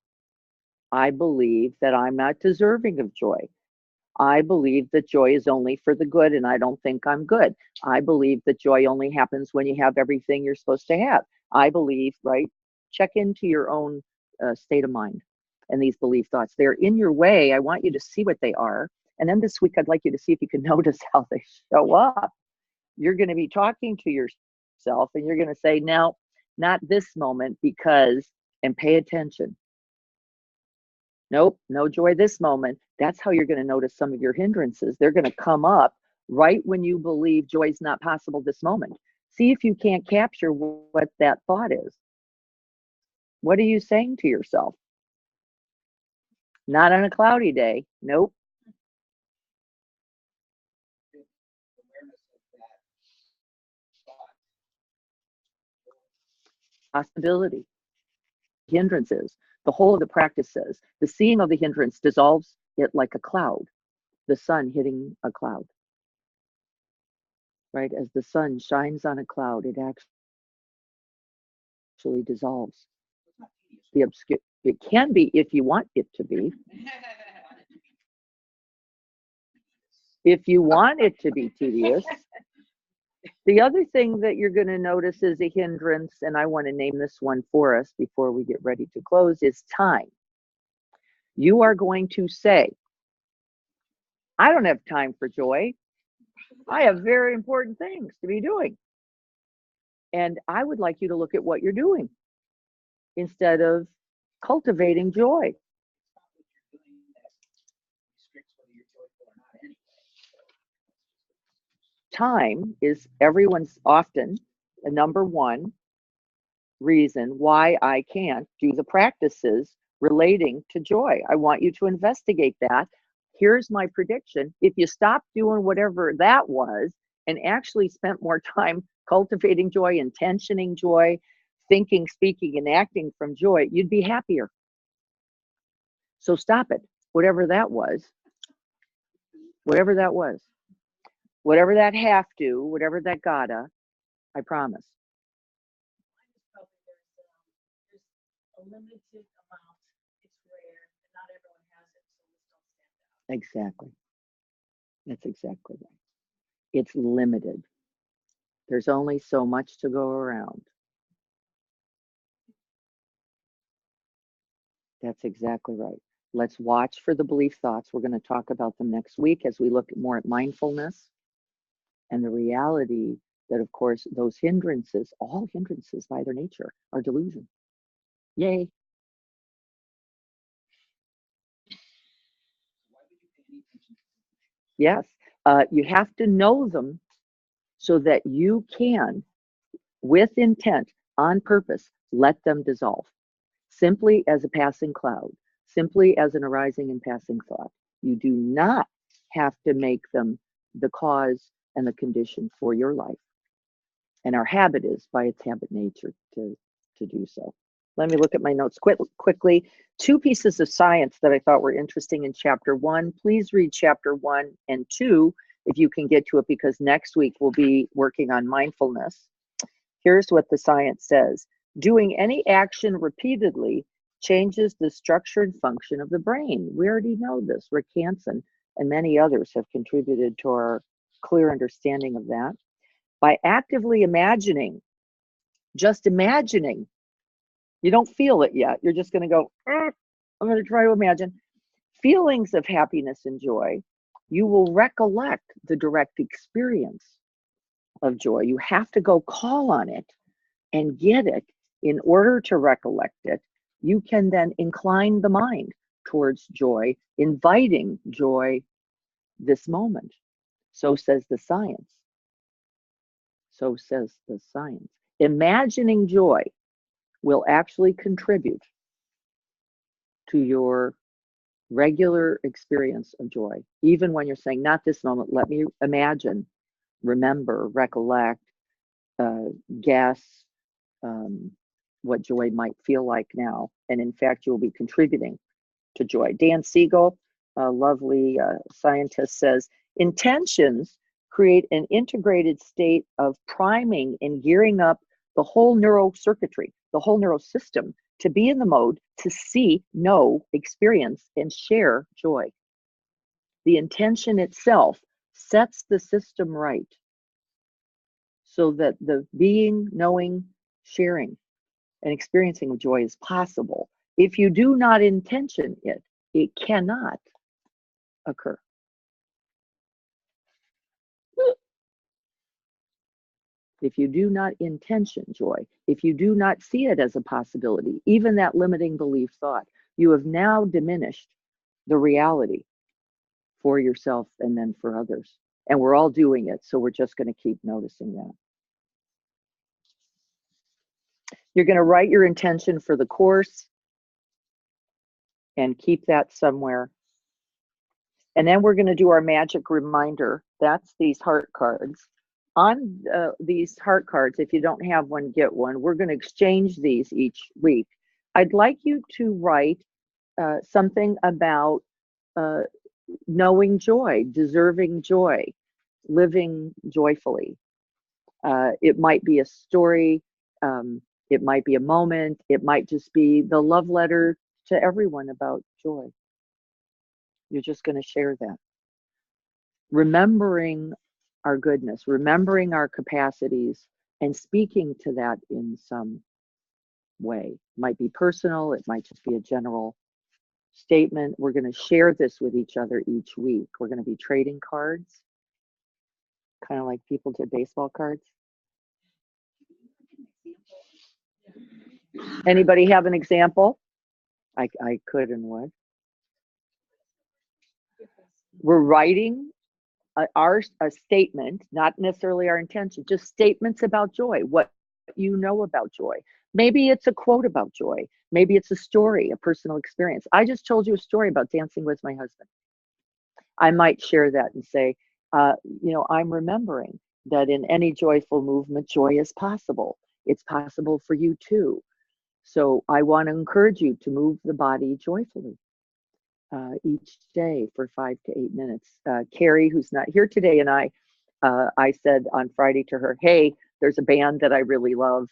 I believe that I'm not deserving of joy. I believe that joy is only for the good and I don't think I'm good. I believe that joy only happens when you have everything you're supposed to have. I believe, right? Check into your own state of mind and these belief thoughts. They're in your way. I want you to see what they are. And then this week, I'd like you to see if you can notice how they show up. You're going to be talking to yourself and you're going to say, no, not this moment because, and pay attention. Nope, no joy this moment. That's how you're going to notice some of your hindrances. They're going to come up right when you believe joy's not possible this moment. See if you can't capture what that thought is. What are you saying to yourself? Not on a cloudy day. Nope. possibility. Hindrances, the whole of the practice says, the seeing of the hindrance dissolves it like a cloud, the sun hitting a cloud. Right? As the sun shines on a cloud, it actually dissolves. It's not tedious. The obscure, it can be if you want it to be. If you want it to be tedious. The other thing that you're going to notice is a hindrance, and I want to name this one for us before we get ready to close, is time. You are going to say, I don't have time for joy. I have very important things to be doing. And I would like you to look at what you're doing instead of cultivating joy. It's not what you're doing that restricts whether you're joyful or not anyway. Time is everyone's often a number one reason why I can't do the practices relating to joy. I want you to investigate that. Here's my prediction. If you stop doing whatever that was and actually spent more time cultivating joy, intentioning joy, thinking, speaking, and acting from joy, you'd be happier. So stop it, whatever that was, whatever that was, whatever that have to, whatever that gotta, I promise. There's a limited amount. It's rare, and not everyone has it, so let's don't stand out. Exactly. That's exactly right. It's limited. There's only so much to go around. That's exactly right. Let's watch for the belief thoughts. We're going to talk about them next week as we look more at mindfulness and the reality that, of course, those hindrances, all hindrances by their nature, are delusion. Yay. Why would you pay any attention to them? Yes. You have to know them so that you can, with intent, on purpose, let them dissolve. Simply as a passing cloud, simply as an arising and passing thought. You do not have to make them the cause and the condition for your life. And our habit is, by its habit nature, to do so. Let me look at my notes quickly. Two pieces of science that I thought were interesting in chapter 1. Please read chapter 1 and 2 if you can get to it, because next week we'll be working on mindfulness. Here's what the science says. Doing any action repeatedly changes the structure and function of the brain. We already know this. Rick Hansen and many others have contributed to our clear understanding of that. By actively imagining, just imagining, you don't feel it yet. You're just going to go, I'm going to try to imagine feelings of happiness and joy. You will recollect the direct experience of joy. You have to go call on it and get it. In order to recollect it, you can then incline the mind towards joy, inviting joy this moment. So says the science. So says the science. Imagining joy will actually contribute to your regular experience of joy. Even when you're saying, not this moment, let me imagine, remember, recollect, guess, what joy might feel like now. And in fact, you'll be contributing to joy. Dan Siegel, a lovely scientist, says, intentions create an integrated state of priming and gearing up the whole neurocircuitry, the whole neurosystem to be in the mode to see, know, experience, and share joy. The intention itself sets the system right so that the being, knowing, sharing, and experiencing of joy is possible. If you do not intention it, it cannot occur. If you do not intention joy, if you do not see it as a possibility, even that limiting belief thought, you have now diminished the reality for yourself and then for others. And we're all doing it, so we're just going to keep noticing that. You're going to write your intention for the course and keep that somewhere. And then we're going to do our magic reminder. That's these heart cards. on these heart cards, if you don't have one, get one. We're going to exchange these each week. I'd like you to write something about uh, knowing joy, deserving joy, living joyfully. It might be a story, it might be a moment, it might just be the love letter to everyone about joy. You're just going to share that. Remembering our goodness, remembering our capacities, and speaking to that in some way. Might be personal, it might just be a general statement. We're going to share this with each other each week. We're going to be trading cards, kind of like people did baseball cards. Anybody have an example? I could and would. We're writing a statement, not necessarily our intention, just statements about joy, what you know about joy. Maybe it's a quote about joy. Maybe it's a story, a personal experience. I just told you a story about dancing with my husband. I might share that and say, I'm remembering that in any joyful movement, joy is possible. It's possible for you too. So I want to encourage you to move the body joyfully each day for 5 to 8 minutes. Carrie, who's not here today, and I said on Friday to her, hey, there's a band that I really love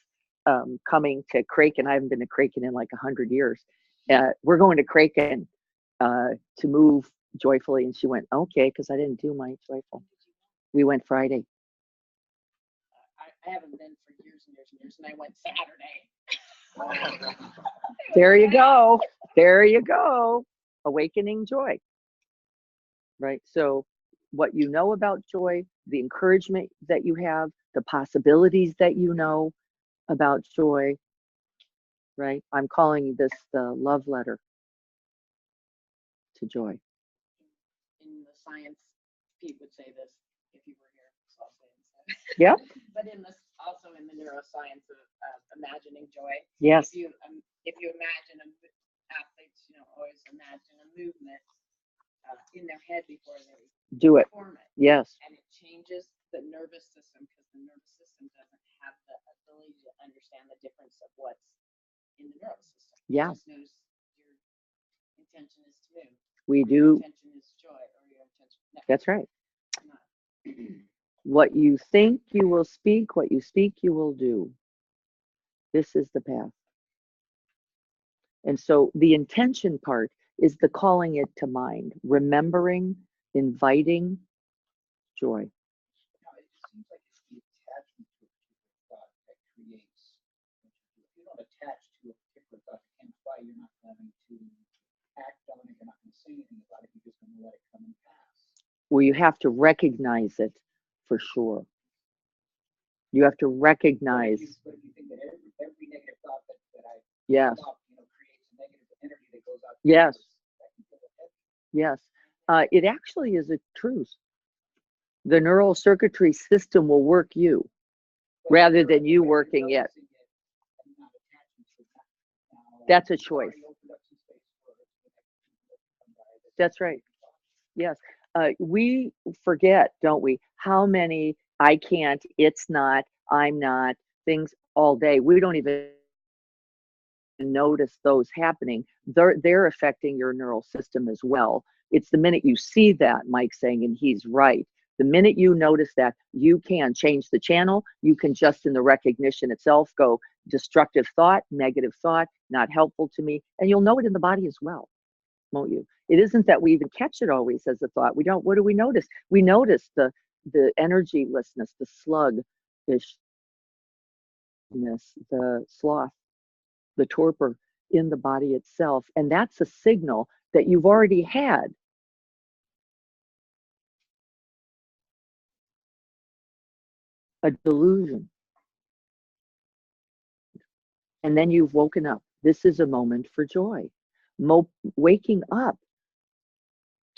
coming to Kraken. I haven't been to Kraken in like 100 years. We're going to Kraken to move joyfully. And she went, okay, because I didn't do my joyful. We went Friday. I haven't been for years and years and years, and I went Saturday. There you go. There you go. Awakening joy. Right. So what you know about joy, the encouragement that you have, the possibilities that you know about joy, right? I'm calling this the love letter to joy. In the science, Pete would say this if you were here, so I'll say it instead. Yep. But also in the neuroscience of imagining joy. Yes. If you imagine athletes, always imagine a movement in their head before they Do it. perform it. Yes. And it changes the nervous system because the nervous system doesn't have the ability to understand the difference of what's in the nervous system. Yeah. It just knows your intention is to move. We your do. intention is joy, or your intention. No, That's right. not. What you think you will speak, what you speak you will do. This is the path. And so the intention part is the calling it to mind, remembering, inviting joy. Now, it seems like it's the attachment to a particular thought that creates. If you don't attach to a particular thought that comes by, you're not going to act on it, you're not going to say anything about it, you're just going to let it come and pass. Well, you have to recognize it for sure. You have to recognize. But if you think that every negative thought that I Yes. thought, creates a negative energy that goes out. Yes. Yes. It actually is a truth. The neural circuitry system will work you rather than you working it. That's a choice. That's right. Yes. We forget, don't we, how many I can't, it's not, I'm not, things all day. We don't even notice those happening. They're affecting your neural system as well. It's the minute you see that, Mike's saying, and he's right. The minute you notice that, you can change the channel. You can just in the recognition itself go destructive thought, negative thought, not helpful to me. And you'll know it in the body as well, won't you? It isn't that we even catch it always as a thought. We don't. What do we notice? We notice the energylessness, the sluggishness, the sloth, the torpor in the body itself. And that's a signal that you've already had. A delusion. And then you've woken up. This is a moment for joy. Waking up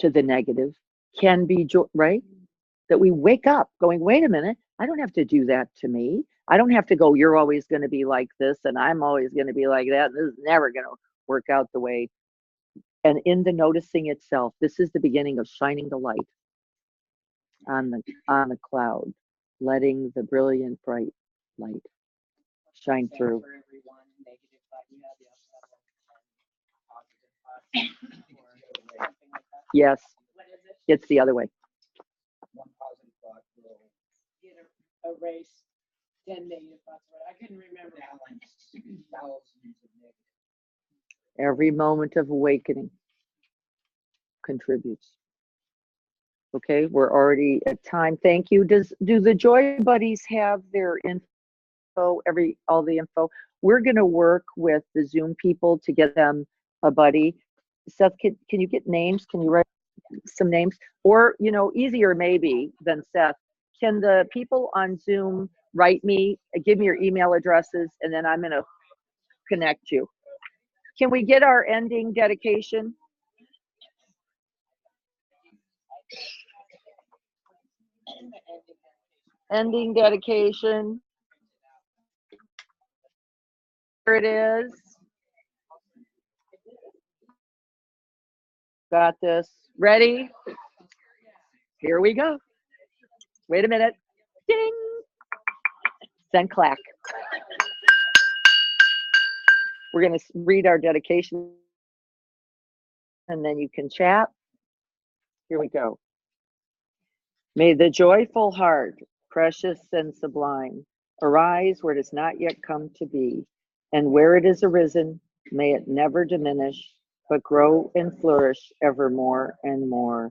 to the negative can be joy, right? That we wake up going, wait a minute, I don't have to do that to me. I don't have to go, you're always going to be like this and I'm always going to be like that. This is never going to work out the way. And in the noticing itself, this is the beginning of shining the light on the cloud. letting the brilliant bright light shine Same through. For every one negative thought you have, you also have like 10 positive thoughts or something like that. Yes, What is it? it's the other way. One positive thought will Erase 10 negative thoughts. I couldn't remember. balance thousands of negative. Every moment of awakening contributes. Okay, we're already at time. Thank you. Do the Joy Buddies have their info, all the info? We're going to work with the Zoom people to get them a buddy. Seth, can you get names? Can you write some names? Or, easier maybe than Seth, can the people on Zoom write me, give me your email addresses, and then I'm going to connect you. Can we get our ending dedication? Ending dedication. Here it is. Got this. Ready? Here we go. Wait a minute. Ding. Then clack. We're going to read our dedication and then you can chat. Here we go. May the joyful heart, precious and sublime, arise where it has not yet come to be, and where it is arisen, may it never diminish, but grow and flourish ever more and more.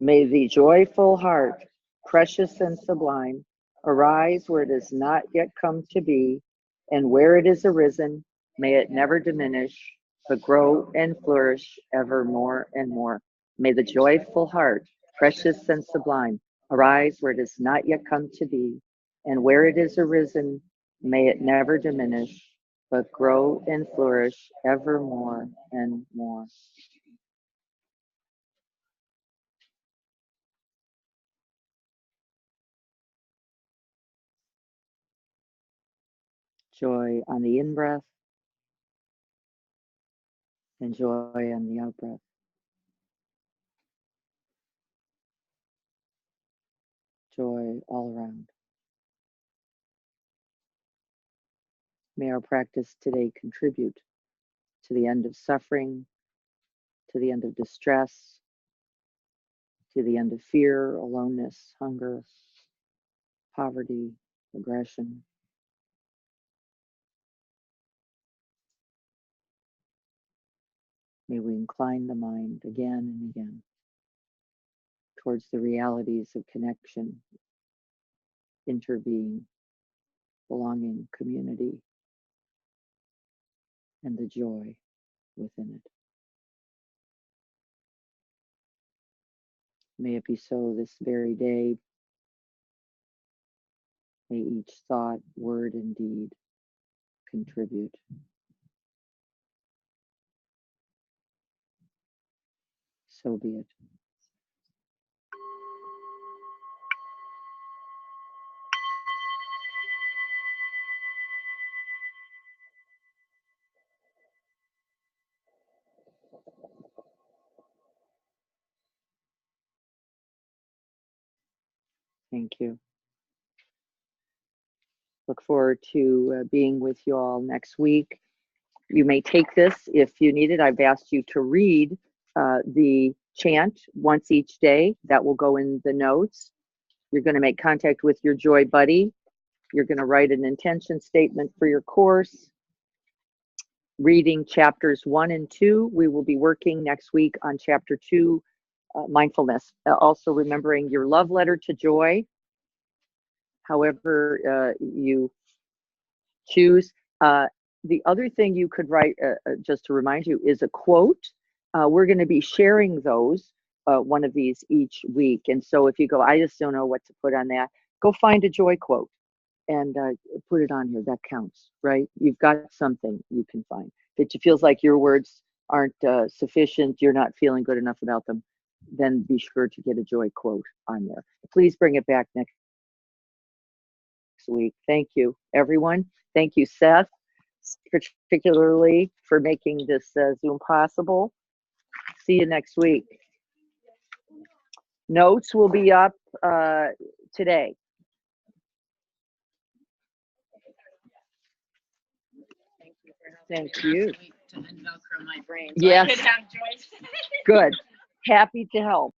May the joyful heart, precious and sublime, arise where it has not yet come to be, and where it is arisen, may it never diminish, but grow and flourish ever more and more. May the joyful heart, precious and sublime, arise where it has not yet come to be, and where it is arisen, may it never diminish, but grow and flourish ever more and more. Joy on the in-breath and joy on the out-breath. Joy all around. May our practice today contribute to the end of suffering, to the end of distress, to the end of fear, aloneness, hunger, poverty, aggression. May we incline the mind again and again towards the realities of connection, interbeing, belonging, community, and the joy within it. May it be so this very day. May each thought, word, and deed contribute. So be it. Thank you. Look forward to being with you all next week. You may take this if you need it. I've asked you to read the chant once each day. That will go in the notes. You're going to make contact with your Joy Buddy. You're going to write an intention statement for your course. Reading chapters 1 and 2. We will be working next week on chapter 2, mindfulness. Also remembering your love letter to joy, however you choose. The other thing you could write, just to remind you, is a quote. We're going to be sharing those, one of these each week. And so if you go, I just don't know what to put on that, go find a joy quote and put it on here. That counts, right? You've got something you can find. If it feels like your words aren't sufficient, you're not feeling good enough about them, then be sure to get a joy quote on there. Please bring it back next week. Thank you, everyone. Thank you, Seth, particularly for making this Zoom possible. See you next week. Notes will be up today. Thank you. To unvelcro my brain. Yes. I could have Joyce. Good. Happy to help.